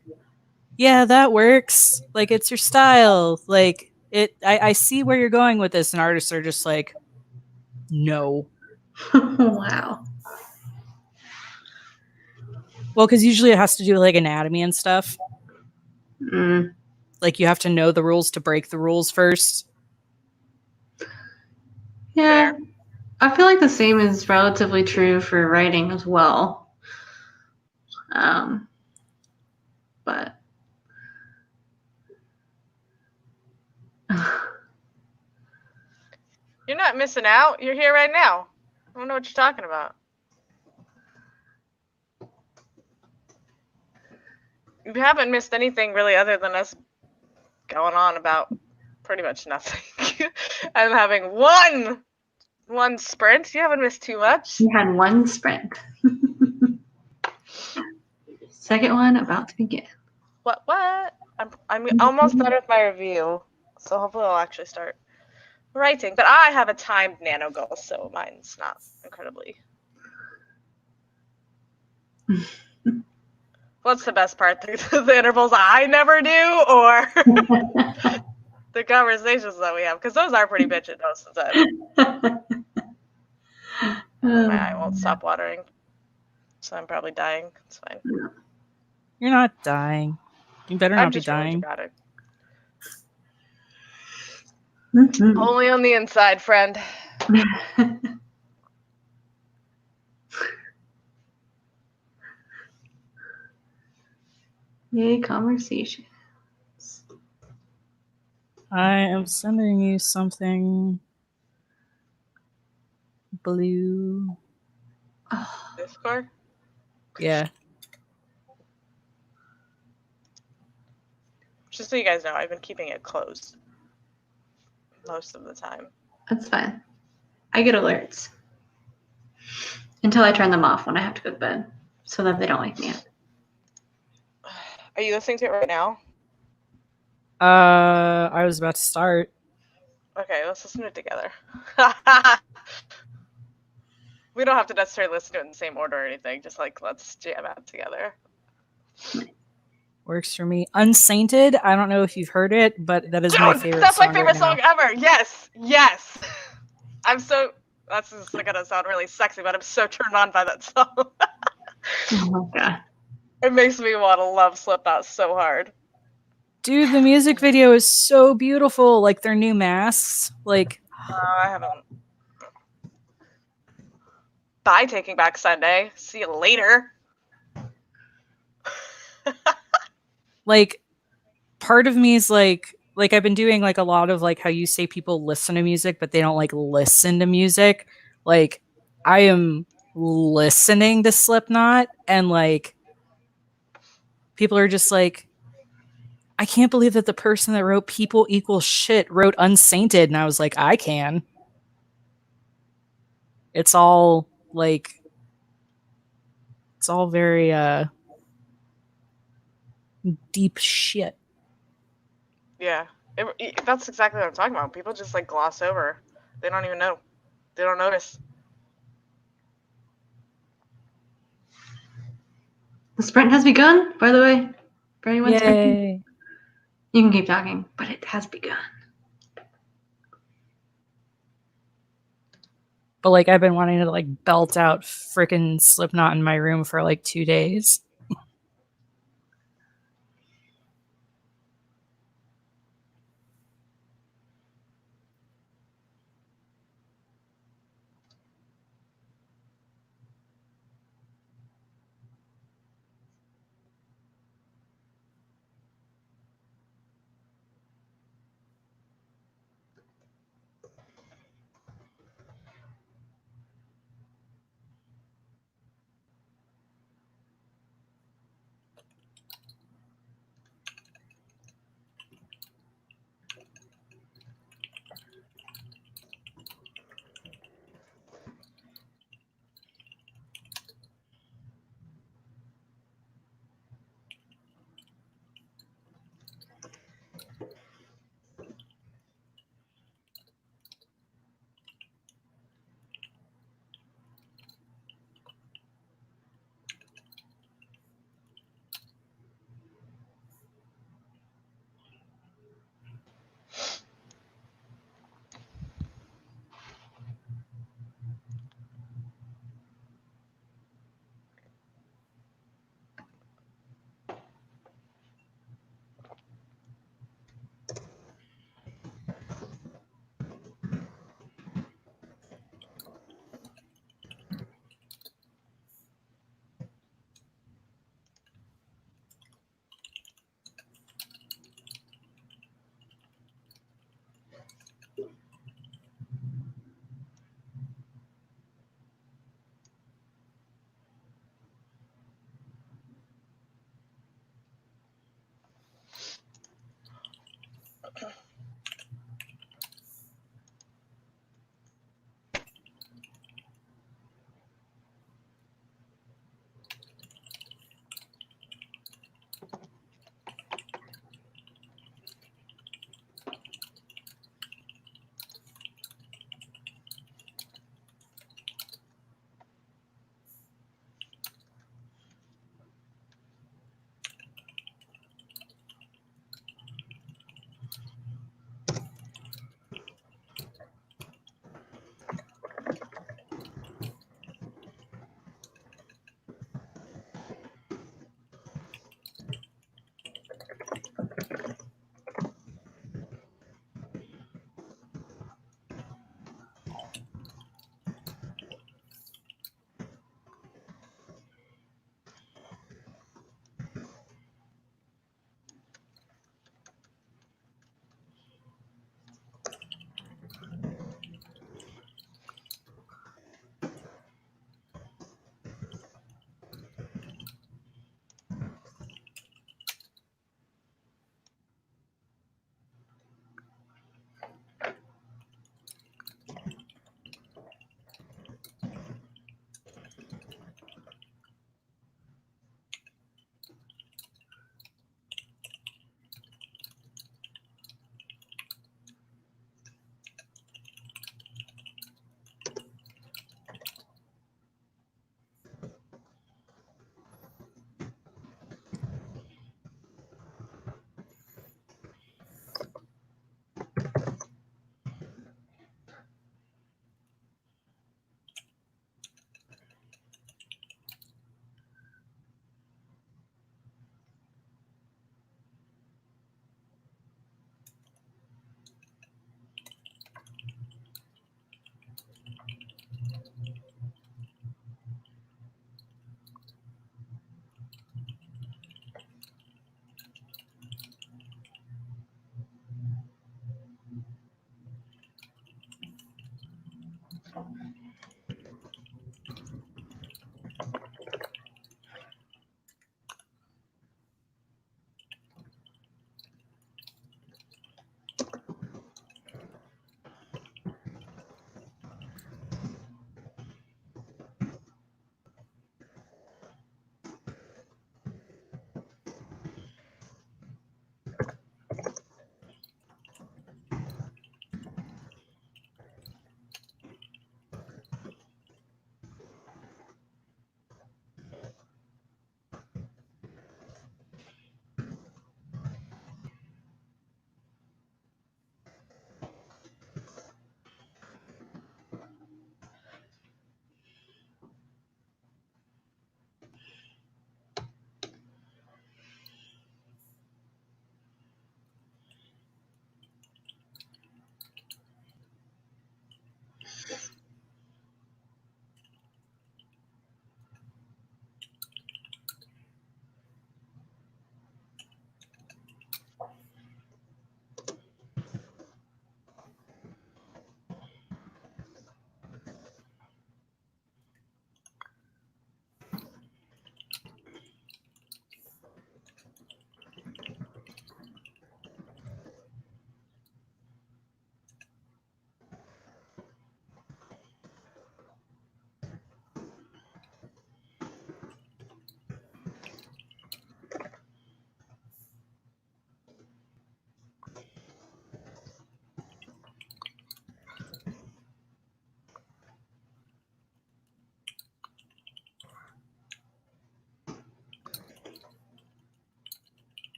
yeah, that works. Like it's your style. Like it. I see where you're going with this, and artists are just like, no. Wow. Well, because usually it has to do with like anatomy and stuff. Mm. Like you have to know the rules to break the rules first. Yeah. Fair. I feel like the same is relatively true for writing as well. But You're not missing out. You're here right now. I don't know what you're talking about. You haven't missed anything really other than us going on about pretty much nothing. I'm having one sprint. You haven't missed too much. you had one sprint. Second one about to begin. What? I'm almost done with my review, so hopefully I'll actually start writing. But I have a timed nano goal, so mine's not incredibly. What's the best part? The intervals I never do, or the conversations that we have? Because those are pretty bitchin' most of the time. My eye won't stop watering, so I'm probably dying. It's fine. You're not dying. You better I'm not be just really dying. dramatic. Mhm. Only on the inside, friend. Yay, conversation. I am sending you something blue. Oh, Discord? Yeah. Just so you guys know, I've been keeping it closed most of the time. that's fine. I get alerts until I turn them off when I have to go to bed so that they don't wake me up. Are you listening to it right now? I was about to start. Okay, let's listen to it together. We don't have to necessarily listen to it in the same order or anything. Just like let's jam out together. Works for me. Unsainted. I don't know if you've heard it, but that is my favorite That's song my favorite right song now. ever. Yes. I'm so. That's just gonna sound really sexy, but I'm so turned on by that song. Oh my god. It makes me want to love Slipknot so hard. Dude, the music video is so beautiful. Like their new masks. Like I haven't. Bye, Taking Back Sunday. See you later. like part of me is like I've been doing like a lot of like how you say people listen to music but they don't like listen to music. Like I am listening to Slipknot and like people are just like, I can't believe that the person that wrote People Equal Shit wrote Unsainted, and I was like, I can. It's all like it's all very deep shit. Yeah, that's exactly what I'm talking about. People just like gloss over. They don't even know. They don't notice. The sprint has begun, by the way, for anyone sprinting. Yay. You can keep talking, but it has begun. But like I've been wanting to like belt out freaking Slipknot in my room for like 2 days.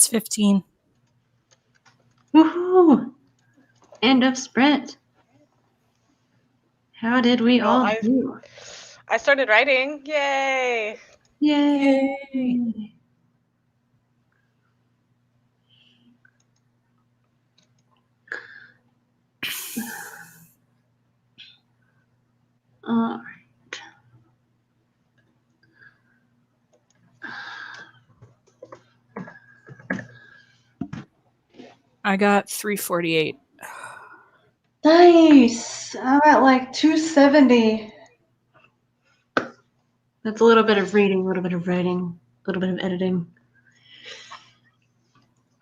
It's 15. Woohoo! End of sprint. How did we Well, all do? I started writing. Yay! Yay! All right. I got 348. Nice. I'm at like 270. That's a little bit of reading, a little bit of writing, a little bit of editing.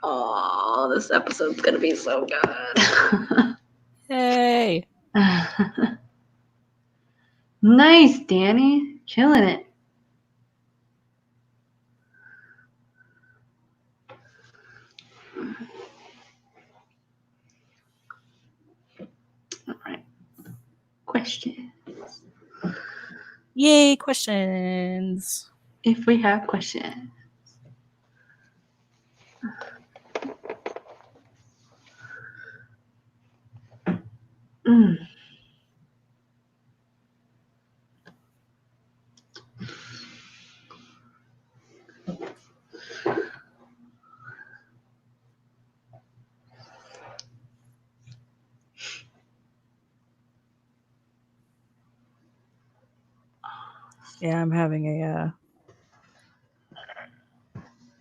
Oh, this episode's gonna be so good. Hey. Nice, Danny. Killing it. All right. Questions. Yay, questions. If we have questions. Mm. Yeah, I'm having a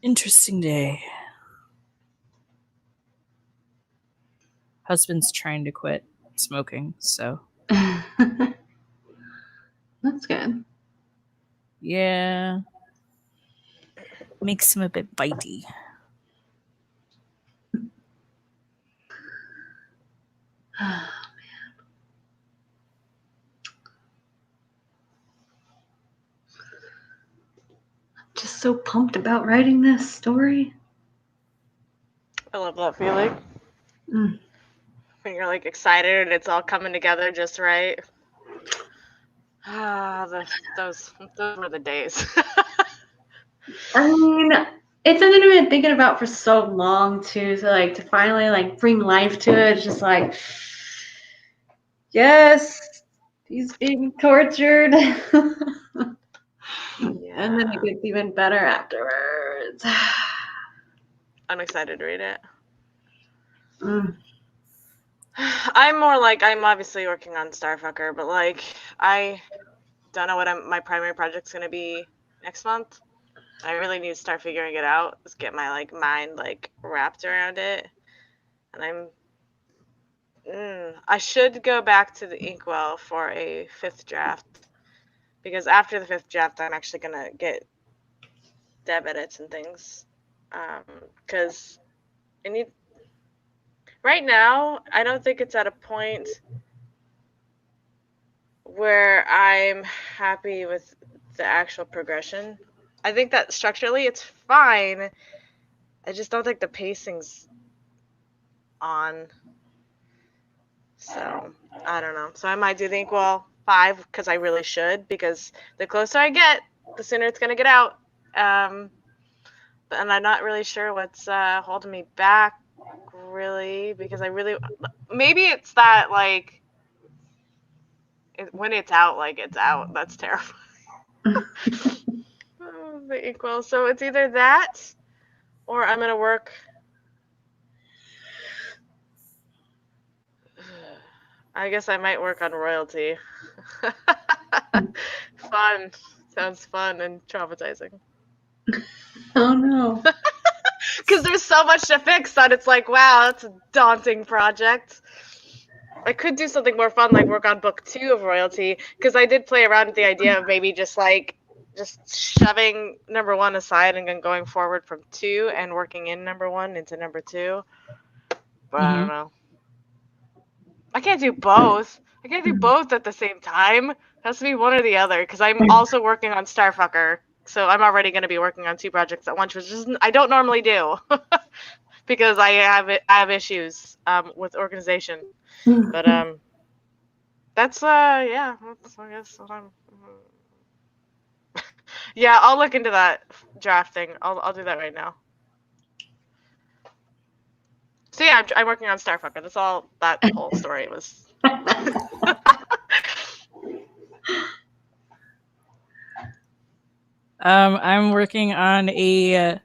interesting day. Husband's trying to quit smoking, so That's good. yeah. Makes him a bit bitey. Just so pumped about writing this story. I love that feeling. Mm. When you're like excited and it's all coming together just right. Those were the days. I mean, it's something I've been thinking about for so long too. So like to finally like bring life to it, it's just like, yes, he's being tortured. And then it gets even better afterwards. I'm excited to read it. Mm. I'm more like, I'm obviously working on Starfucker, but like I don't know what my primary project's gonna be next month. I really need to start figuring it out. Just get my like mind like wrapped around it. And I should go back to the inkwell for a 5th draft, because after the 5th draft I'm actually gonna get dev edits and things, because right now I don't think it's at a point where I'm happy with the actual progression. I think that structurally it's fine. I just don't think the pacing's on. So I don't know. So I might do the inkwell 5 because I really should, because the closer I get, the sooner it's gonna get out. And I'm not really sure what's holding me back, really, because maybe it's that like when it's out, like it's out. That's terrifying. The inkwell. So it's either that, or I'm gonna work. I guess I might work on royalty. Fun. Sounds fun and traumatizing. Oh no. Because there's so much to fix that it's like, wow, that's a daunting project. I could do something more fun, like work on book 2 of royalty, because I did play around with the idea of maybe just shoving number 1 aside and then going forward from 2 and working in number 1 into number 2. But I don't know. I can't do both. I can't do both at the same time. It has to be one or the other, because I'm also working on Starfucker. So I'm already going to be working on 2 projects at once, which is I don't normally do, because I have issues with organization. But that's yeah, that's, I guess what I'm. Yeah, I'll look into that draft thing. I'll do that right now. So yeah, I'm working on Starfucker. That's all that whole story was. I'm working on a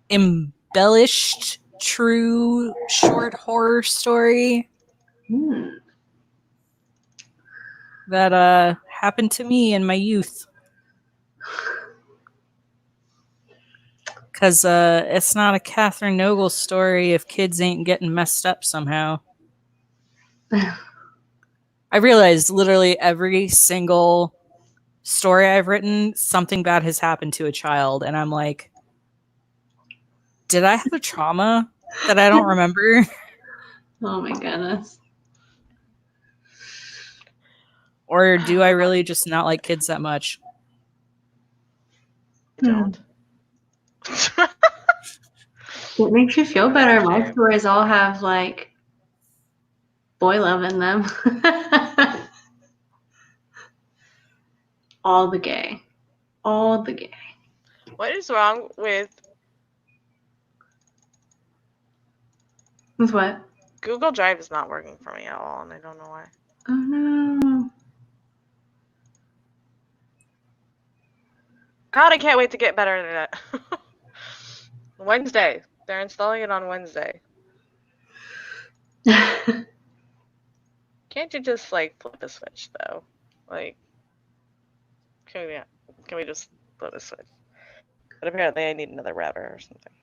embellished true short horror story that happened to me in my youth. Because it's not a Katherine Nogle story if kids ain't getting messed up somehow. I realized literally every single story I've written, something bad has happened to a child. And I'm like, did I have a trauma that I don't remember? Oh my goodness. Or do I really just not like kids that much? I don't. It makes you feel better. My Okay. stories all have like boy love in them. All the gay. All the gay. What is wrong with With what? Google Drive is not working for me at all, and I don't know why. Oh no. God, I can't wait to get better internet. Wednesday. They're installing it on Wednesday. Can't you just like flip a switch though? Like, can we just flip a switch? But apparently, I need another router or something.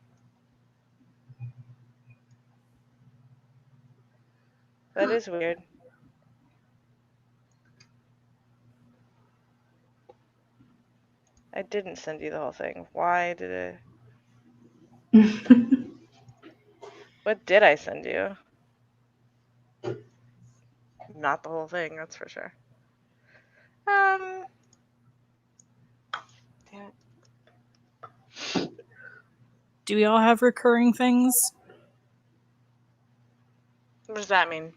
That is weird. I didn't send you the whole thing. Why did I? What did I send you? Not the whole thing, that's for sure. Damn it. Do we all have recurring things? What does that mean?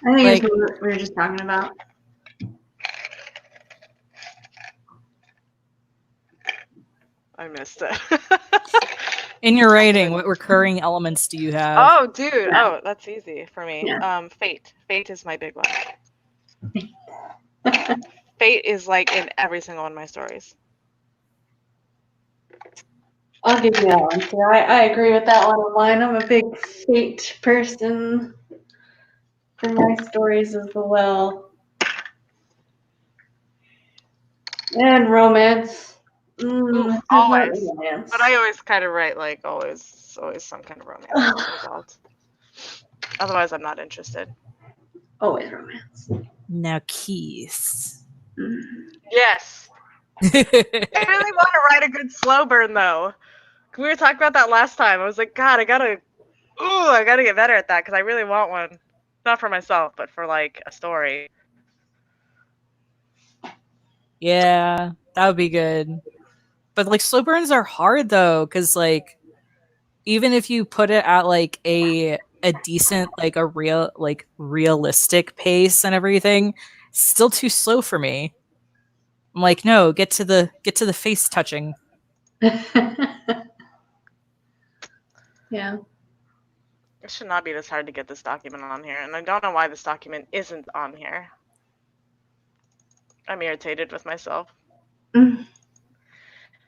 I think Like- it's what we were just talking about. I missed it. In your writing, what recurring elements do you have? Oh, dude. Oh, that's easy for me. Yeah. Fate. Fate is my big one. Fate is like in every single one of my stories. I'll give you that one. So I agree with that one of mine. I'm a big fate person for my stories as well. And romance. Oof, It's always. not romance. But I always kind of write like always some kind of romance involved. Otherwise, I'm not interested. Always romance. Now, Keith. Yes. I really want to write a good slow burn though. We were talking about that last time. I was like, God, I gotta get better at that because I really want one. Not for myself, but for like a story. Yeah, that would be good. But like slow burns are hard though, because like even if you put it at like a decent, like a realistic pace and everything, still too slow for me. I'm like, no, get to the face touching. Yeah. It should not be this hard to get this document on here, and I don't know why this document isn't on here. I'm irritated with myself.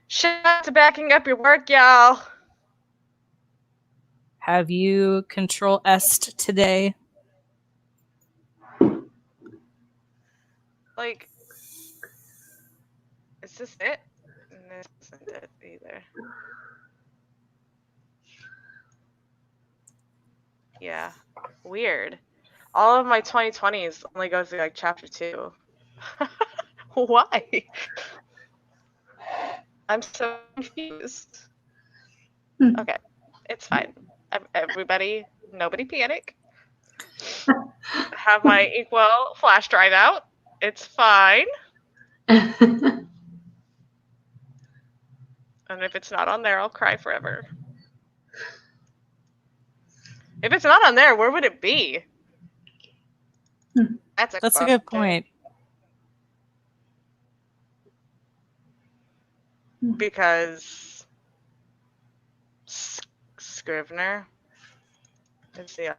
Shout out to backing up your work, y'all. Have you Control S'd today? Like, is this it? This isn't it either. Yeah, weird. All of my 2020s only go through like chapter 2. Why? I'm so confused. Okay, it's fine. Everybody, nobody panic. Have my Inkwell flash drive out. It's fine. And if it's not on there, I'll cry forever. If it's not on there, where would it be? That's a good point. Because Scrivener. is the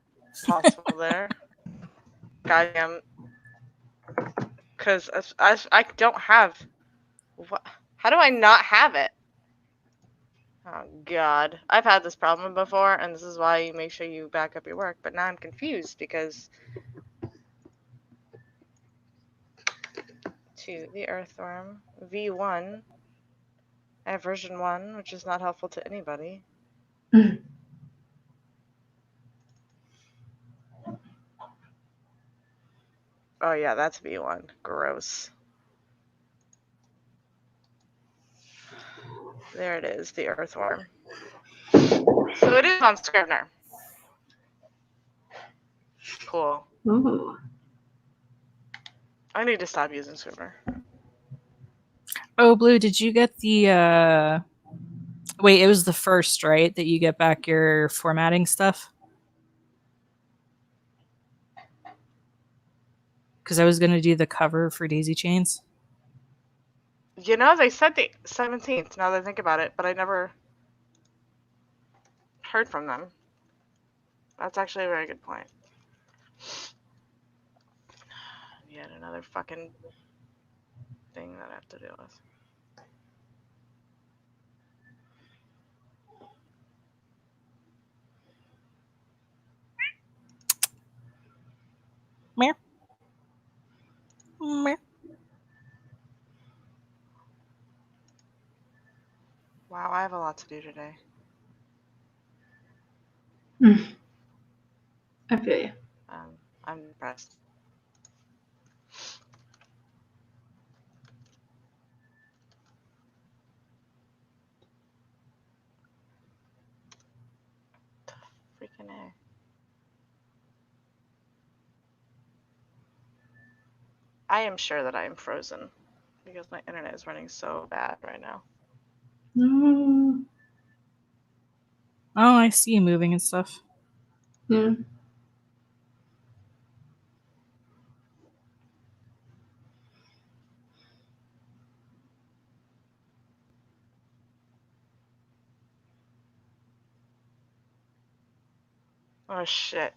possible there. Goddamn. Because I don't have. What? How do I not have it? Oh God, I've had this problem before, and this is why you make sure you back up your work. But now I'm confused because to the Earthworm V1, I have version 1, which is not helpful to anybody. Oh yeah, that's V1. Gross. There it is, the Earthworm. So it is on Scrivener. Cool. Ooh. I need to stop using Scrivener. Oh, Blue, did you get the wait, it was the first, right? That you get back your formatting stuff? Because I was gonna do the cover for Daisy Chains. You know, they said the 17th, now that I think about it, but I never heard from them. That's actually a very good point. Yet another fucking thing that I have to deal with. Meow. Meow. Wow, I have a lot to do today. I feel you. I'm depressed. Freaking A. I am sure that I am frozen because my internet is running so bad right now. No. Oh, I see you moving and stuff. Yeah. Oh shit.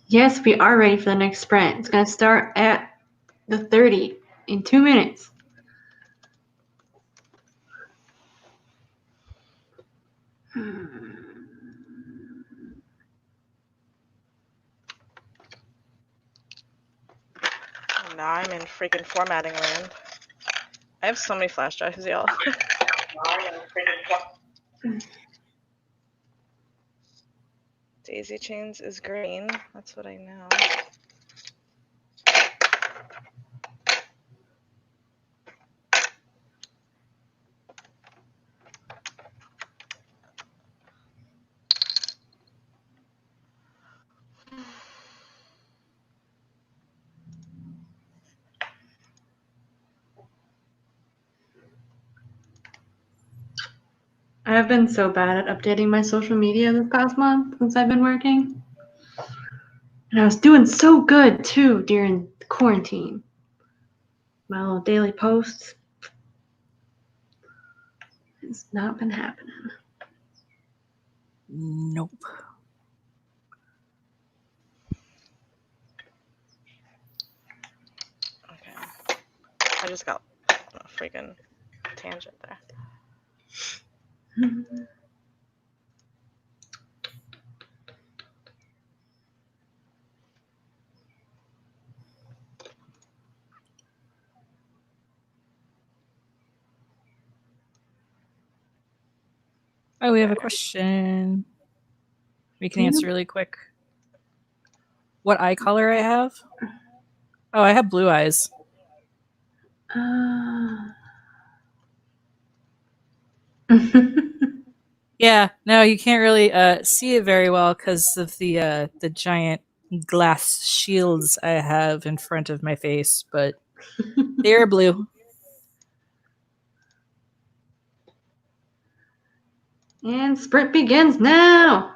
Yes, we are ready for the next sprint. It's going to start at the 30 in 2 minutes. Now I'm in freaking formatting land. I have so many flash drives, y'all. Daisy Chains is green. That's what I know. I've been so bad at updating my social media this past month since I've been working. And I was doing so good too during the quarantine. My little daily posts. It's not been happening. Nope. Okay. I just got a freaking tangent there. Oh, we have a question. We can answer really quick. What eye color I have? Oh, I have blue eyes. Yeah, no, you can't really see it very well because of the giant glass shields I have in front of my face, but they are blue. And sprint begins now.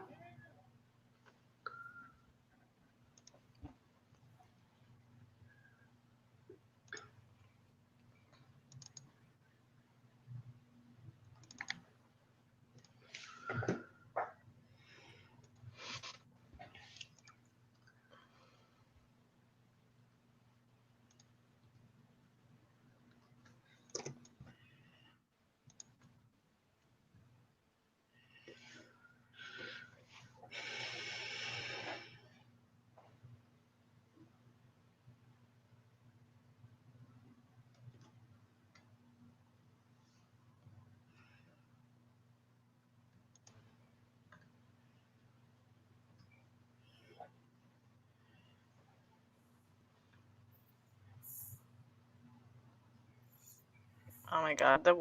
Oh my god, the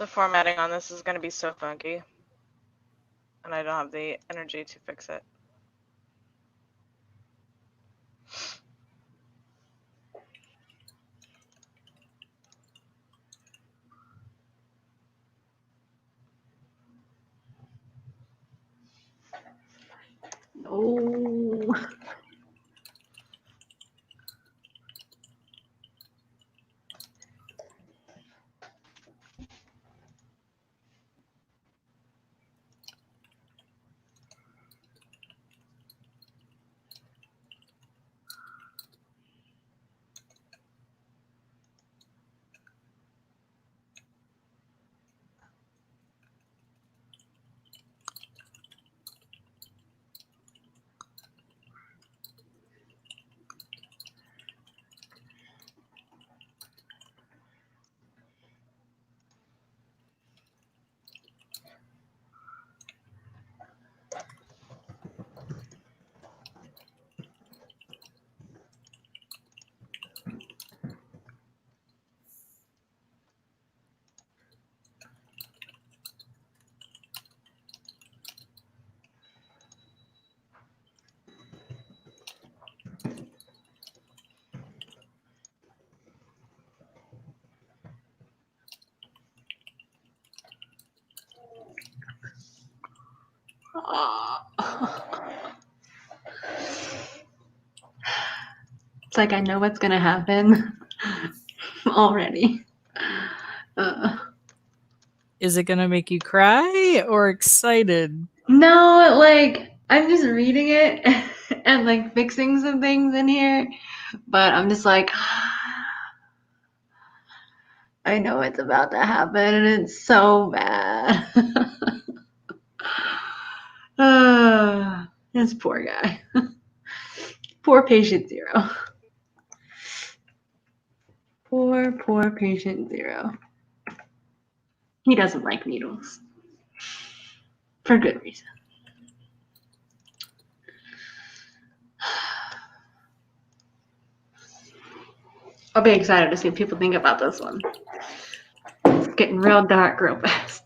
formatting on this is gonna be so funky. And I don't have the energy to fix it. Oh. It's like I know what's gonna happen already. Is it gonna make you cry or excited? No, like I'm just reading it and like fixing some things in here, but I'm just like, I know it's about to happen and it's so bad. This poor guy. Poor patient zero. Poor patient zero. He doesn't like needles. For good reason. I'll be excited to see what people think about this one. It's getting real dark real fast.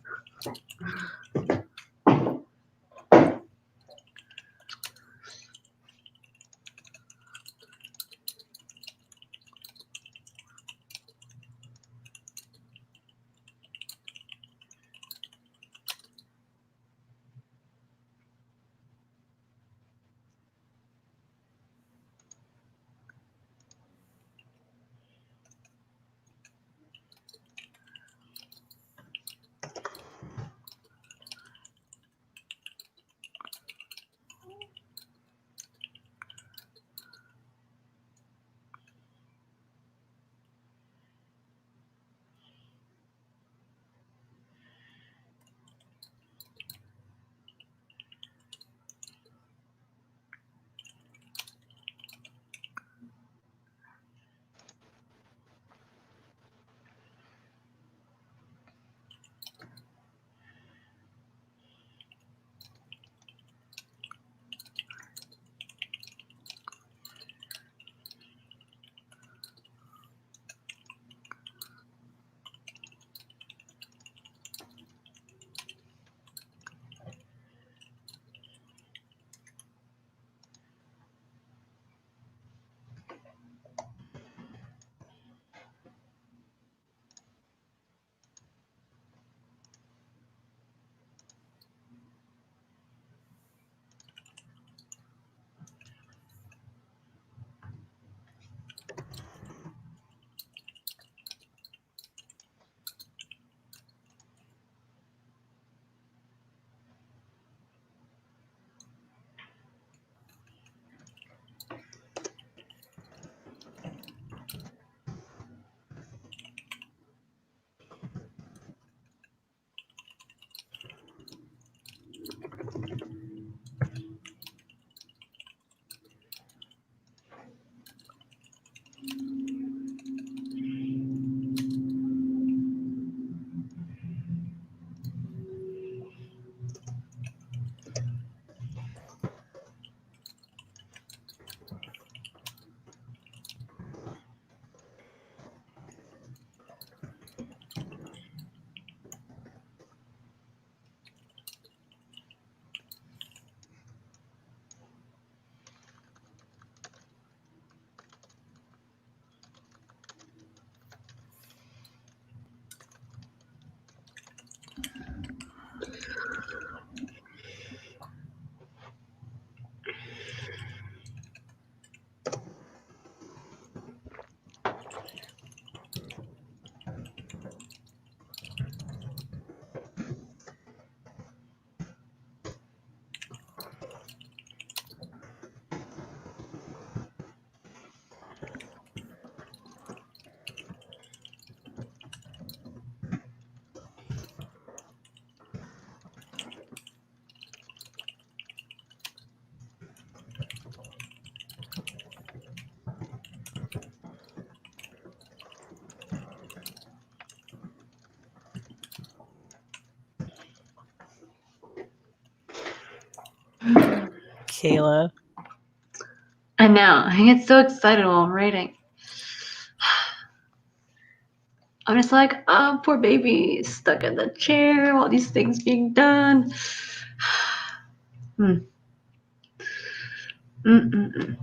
Kayla. I know. I get so excited while I'm writing. I'm just like, oh, poor baby, stuck in the chair, all these things being done. Mm-mm-mm.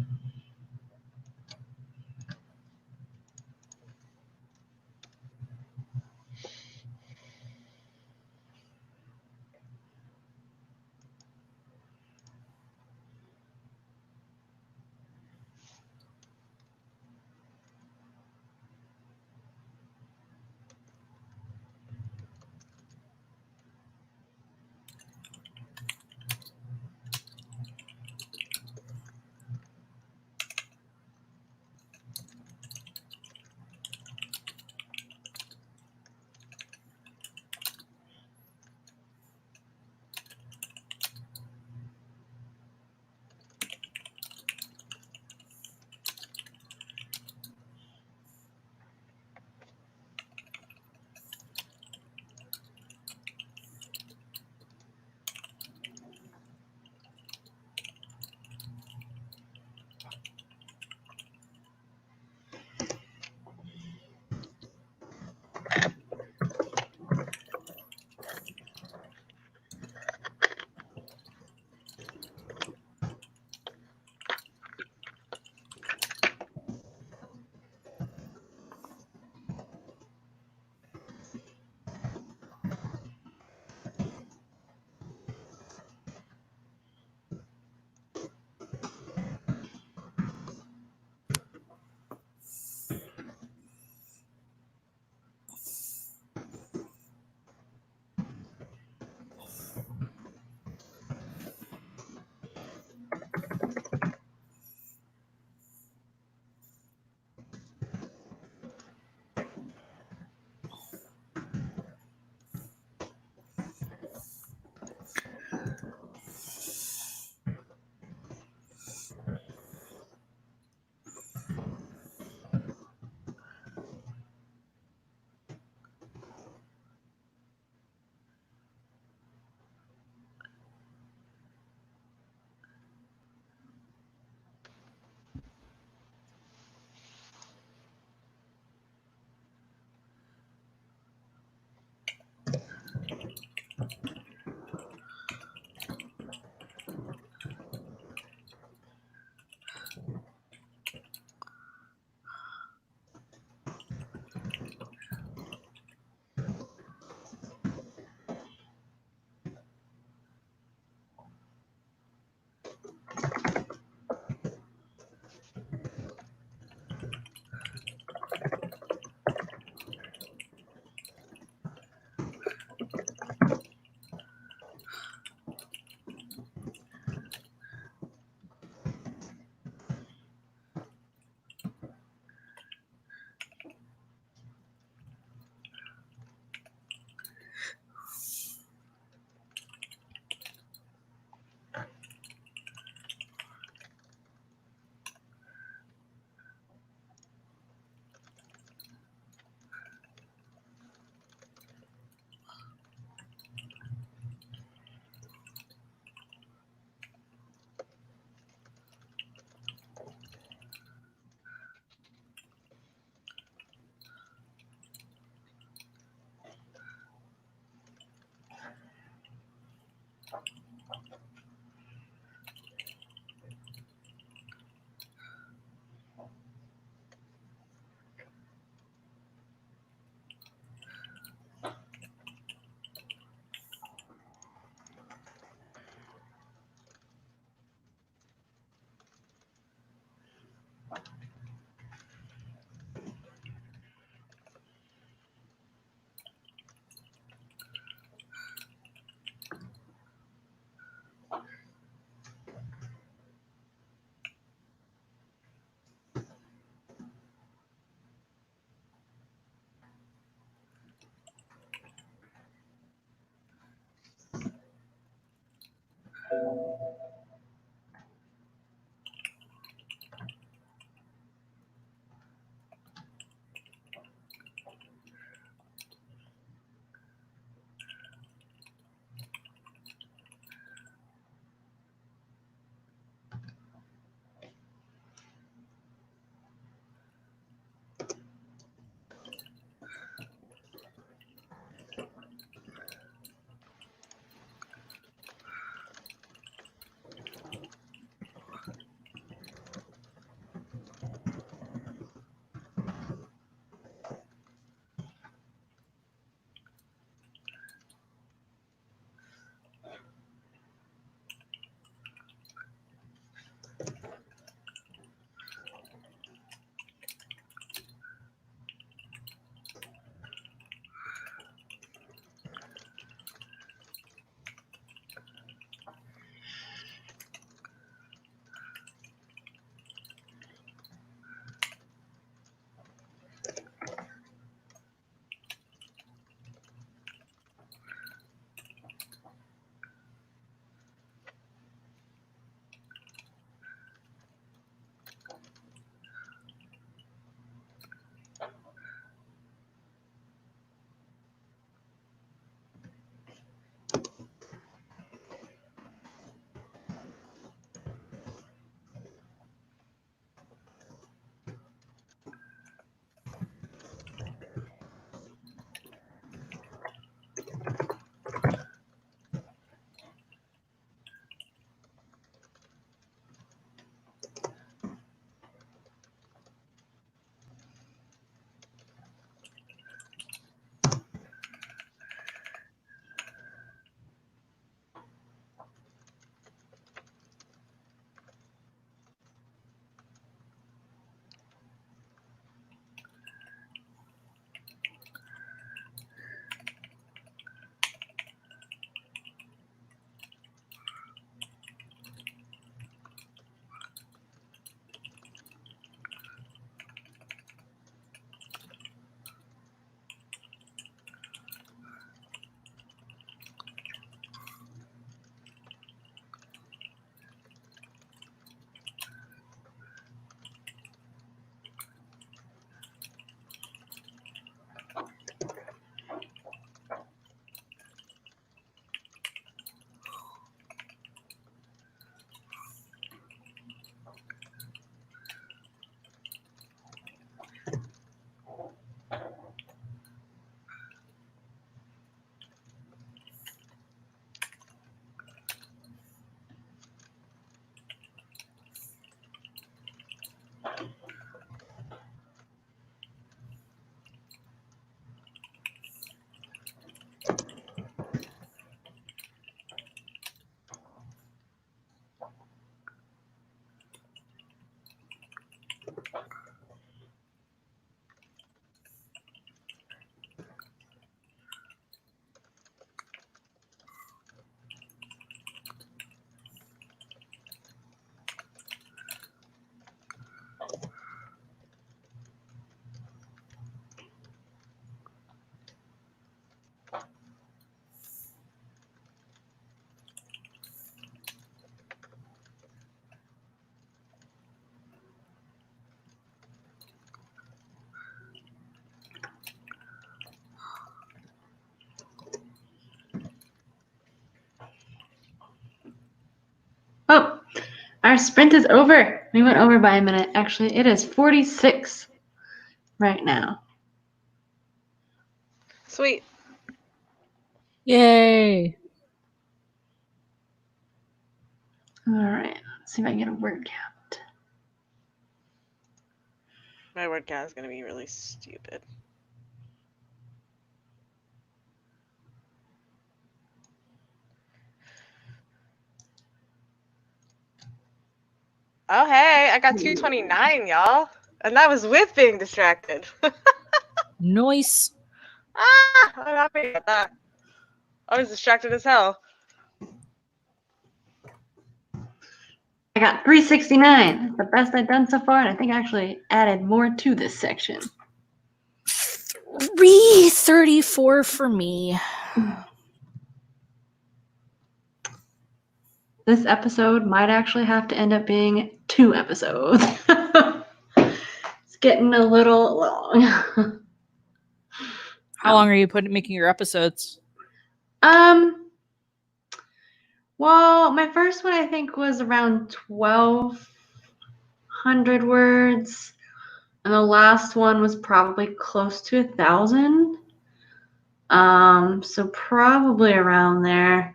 Our sprint is over. We went over by a minute. Actually, it is 46 right now. Sweet. Yay. All right. Let's see if I can get a word count. My word count is going to be really stupid. Oh, hey, I got 229, y'all. And that was with being distracted. Nice. I'm happy about that. I was distracted as hell. I got 369. That's the best I've done so far, and I think I actually added more to this section. 334 for me. This episode might actually have to end up being 2 episodes. It's getting a little long. How long are you making your episodes? Well, my first one I think was around 1,200 words, and the last one was probably close to 1,000. So probably around there.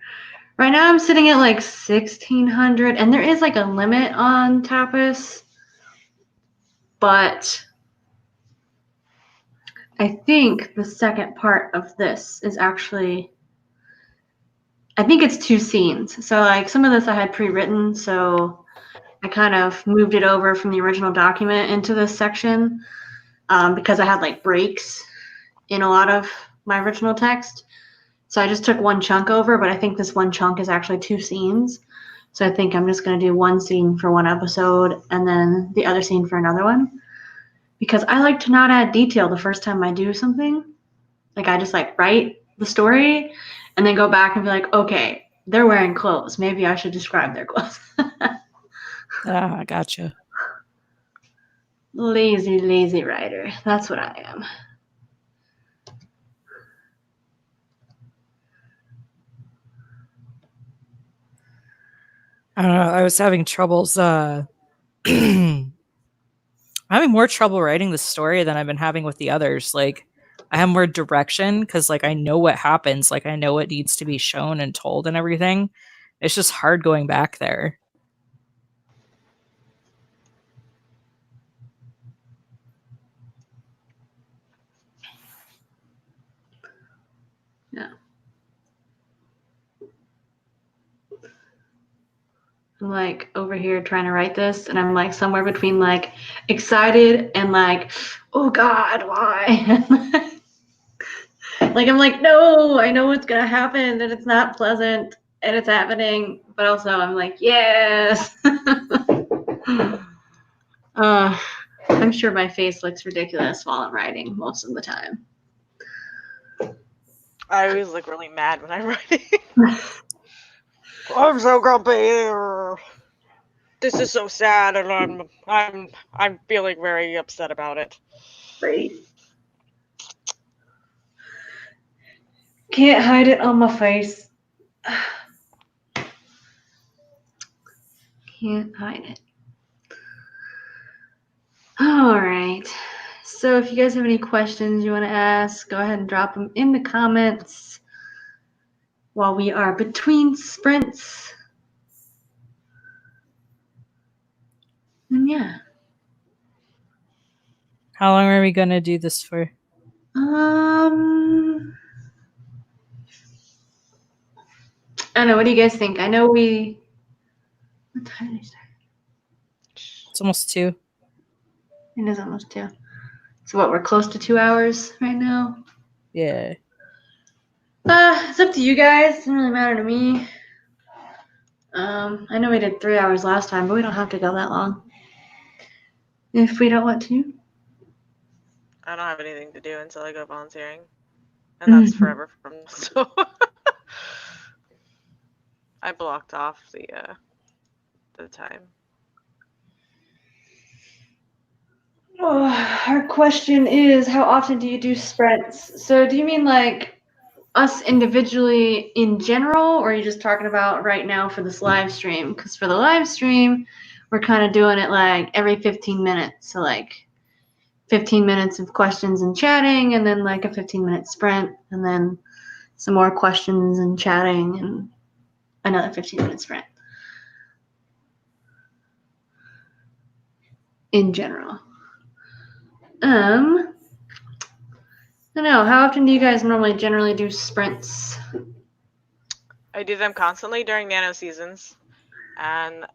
Right now I'm sitting at like 1,600, and there is like a limit on Tapas, but I think the second part of this is actually, I think it's 2 scenes. So like some of this I had pre-written, so I kind of moved it over from the original document into this section because I had like breaks in a lot of my original text. So I just took one chunk over, but I think this one chunk is actually 2 scenes. So I think I'm just going to do one scene for one episode and then the other scene for another one. Because I like to not add detail the first time I do something. Like I just like write the story and then go back and be like, okay, they're wearing clothes. Maybe I should describe their clothes. Ah, gotcha. Lazy writer. That's what I am. I don't know. I was having troubles. I'm having more trouble writing the story than I've been having with the others. Like, I have more direction because, like, I know what happens. Like, I know what needs to be shown and told and everything. It's just hard going back there. Yeah. I'm like over here trying to write this, and I'm like somewhere between like excited and like, oh God, why? Like I'm like, no, I know what's gonna happen, and it's not pleasant, and it's happening, but also I'm like, yes. I'm sure my face looks ridiculous while I'm writing most of the time. I always look really mad when I'm writing. I'm so grumpy. This is so sad, and I'm feeling very upset about it. Great. Can't hide it on my face. Can't hide it. All right. So if you guys have any questions you want to ask, go ahead and drop them in the comments while we are between sprints. And yeah. How long are we going to do this for? I don't know. What do you guys think? I know we. What time did we start? It's almost 2. It is almost 2. So what? We're close to 2 hours right now. Yeah. It's up to you guys. It doesn't really matter to me. I know we did 3 hours last time, but we don't have to go that long if we don't want to. I don't have anything to do until I go volunteering, and that's forever from now. So I blocked off the time. Oh, our question is, how often do you do sprints? So do you mean like us individually in general, or are you just talking about right now for this live stream? Because for the live stream, we're kind of doing it like every 15 minutes. So like 15 minutes of questions and chatting, and then like a 15-minute sprint, and then some more questions and chatting, and another 15-minute sprint. In general. I don't know. How often do you guys normally generally do sprints? I do them constantly during nano seasons. And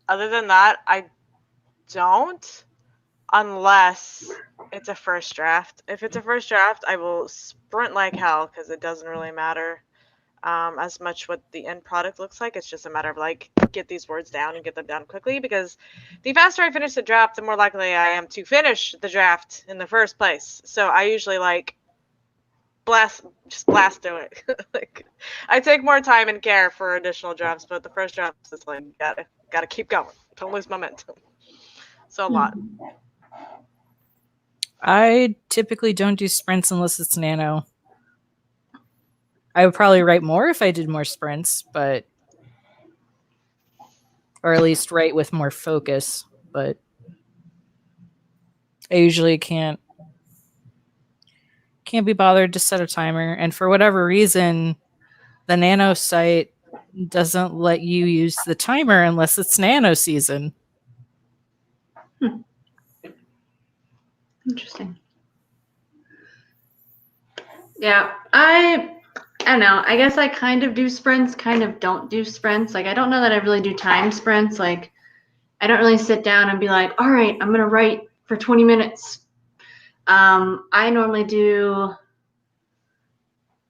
other than that, I don't, unless it's a first draft. If it's a first draft, I will sprint like hell because it doesn't really matter as much what the end product looks like. It's just a matter of like, get these words down and get them down quickly, because the faster I finish the draft, the more likely I am to finish the draft in the first place. So I usually like blast through it. Like, I take more time and care for additional drafts, but the first draft is like, gotta keep going. Don't lose momentum. So a lot. I typically don't do sprints unless it's nano. I would probably write more if I did more sprints, but or at least write with more focus, but I usually can't be bothered to set a timer, and for whatever reason the nano site doesn't let you use the timer unless it's nano season. Interesting. Yeah, I don't know. I guess I kind of do sprints, kind of don't do sprints. Like, I don't know that I really do time sprints. Like, I don't really sit down and be like, all right, I'm going to write for 20 minutes. I normally do,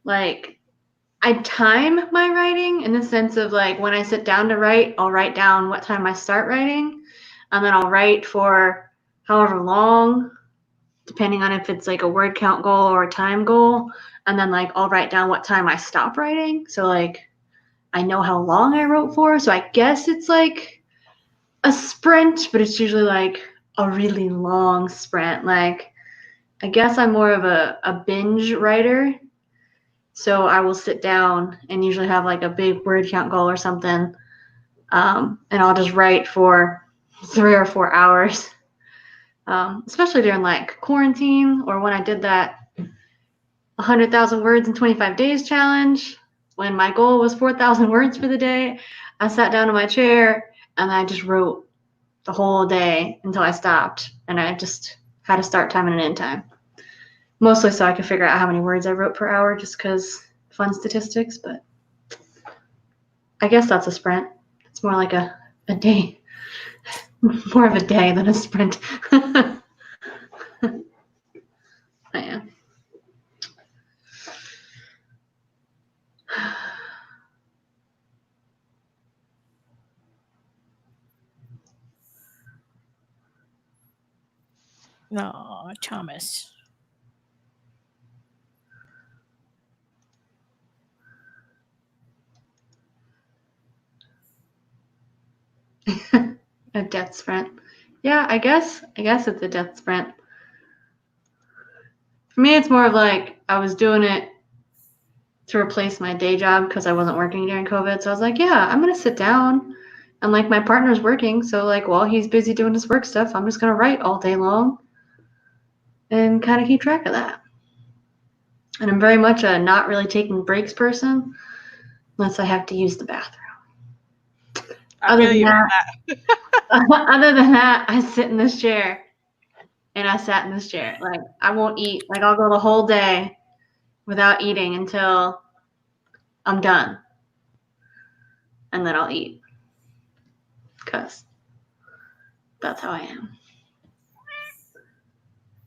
like, I time my writing in the sense of, like, when I sit down to write, I'll write down what time I start writing, and then I'll write for however long, depending on if it's, like, a word count goal or a time goal. And then, like, I'll write down what time I stop writing. So, like, I know how long I wrote for. So I guess it's like a sprint, but it's usually like a really long sprint. Like, I guess I'm more of a binge writer. So I will sit down and usually have like a big word count goal or something. And I'll just write for 3 or 4 hours. Especially during like quarantine, or when I did that 100,000 words in 25 days challenge, when my goal was 4,000 words for the day. I sat down in my chair and I just wrote the whole day until I stopped, and I just had a start time and an end time, mostly so I could figure out how many words I wrote per hour, just because fun statistics. But I guess that's a sprint. It's more like a day, more of a day than a sprint. Yeah. No, Thomas. A death sprint. Yeah, I guess it's a death sprint. For me, it's more of like I was doing it to replace my day job because I wasn't working during COVID. So I was like, yeah, I'm going to sit down, and like my partner's working. So like while he's busy doing his work stuff, I'm just going to write all day long and kind of keep track of that. And I'm very much a not really taking breaks person unless I have to use the bathroom. Other than that, I sit in this chair, and I sat in this chair. Like, I won't eat. Like, I'll go the whole day without eating until I'm done. And then I'll eat. Because that's how I am.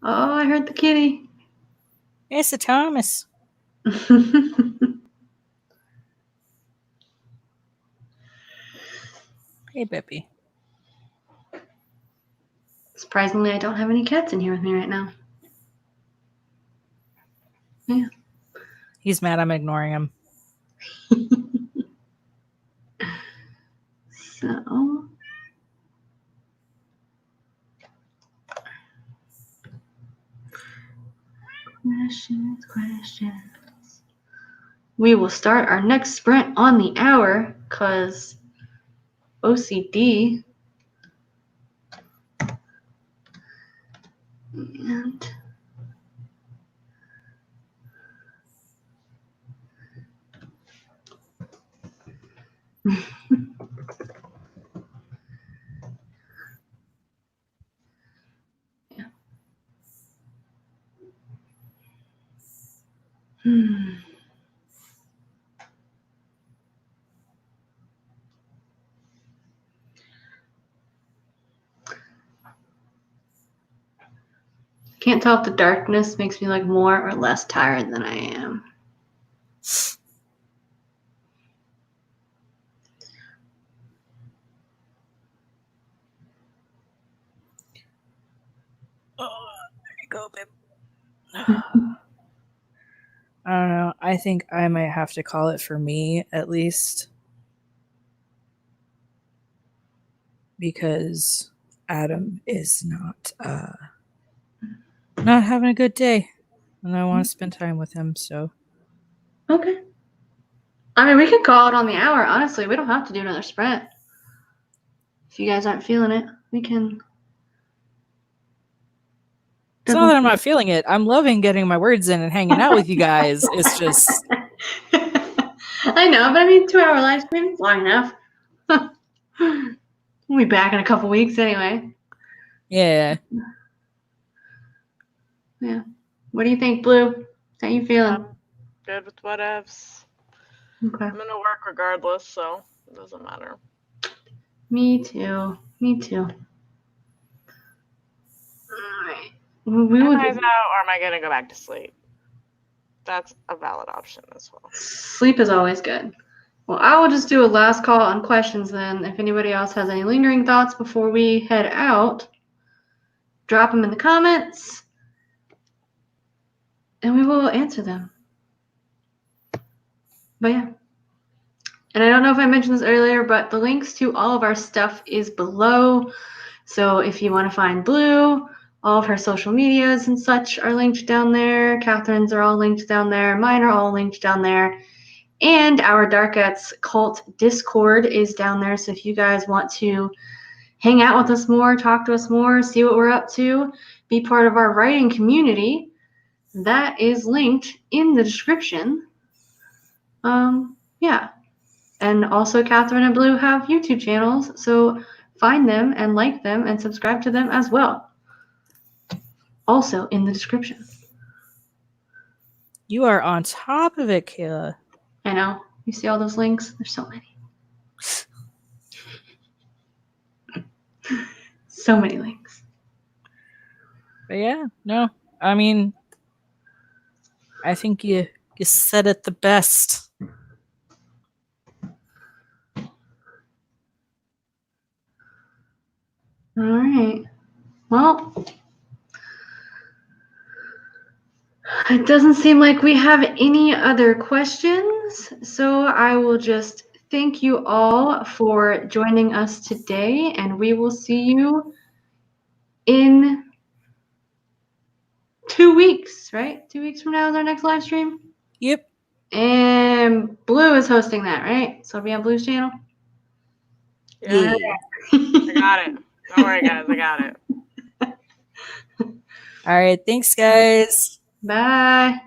Oh, I heard the kitty. It's a Thomas. Hey, Bippy. Surprisingly, I don't have any cats in here with me right now. Yeah. He's mad I'm ignoring him. So. Questions. we will start our next sprint on the hour, because OCD. And yeah. Can't tell if the darkness makes me like more or less tired than I am. Oh, there you go, babe. I don't know. I think I might have to call it for me, at least. Because Adam is not having a good day. And I want to spend time with him, so. Okay. I mean, we could call it on the hour, honestly. We don't have to do another sprint. If you guys aren't feeling it, we can. It's not that I'm not feeling it. I'm loving getting my words in and hanging out with you guys. It's just. I know, but I mean, 2-hour live stream is long enough. We'll be back in a couple weeks anyway. Yeah. Yeah. What do you think, Blue? How you feeling? Good with whatevs. Okay. I'm gonna work regardless, so it doesn't matter. Me too. Me too. All right. We Am will I out, or am I gonna go back to sleep? That's a valid option as well. Sleep is always good. Well, I will just do a last call on questions then. If anybody else has any lingering thoughts before we head out, drop them in the comments, and we will answer them. But yeah. And I don't know if I mentioned this earlier, but the links to all of our stuff is below. So if you want to find Blue, all of her social medias and such are linked down there. Catherine's are all linked down there. Mine are all linked down there. And our Darkettes cult Discord is down there. So if you guys want to hang out with us more, talk to us more, see what we're up to, be part of our writing community, that is linked in the description. Yeah. And also Katherine and Blue have YouTube channels, so find them and like them and subscribe to them as well. Also in the description. You are on top of it, Kayla. I know. You see all those links? There's so many. So many links. But yeah, no. I mean, I think you said it the best. All right. Well, it doesn't seem like we have any other questions, so I will just thank you all for joining us today, and we will see you in 2 weeks, right? 2 weeks from now is our next live stream? Yep. And Blue is hosting that, right? So it'll be on Blue's channel? Yeah. I got it. Don't worry, guys. I got it. All right. Thanks, guys. Bye.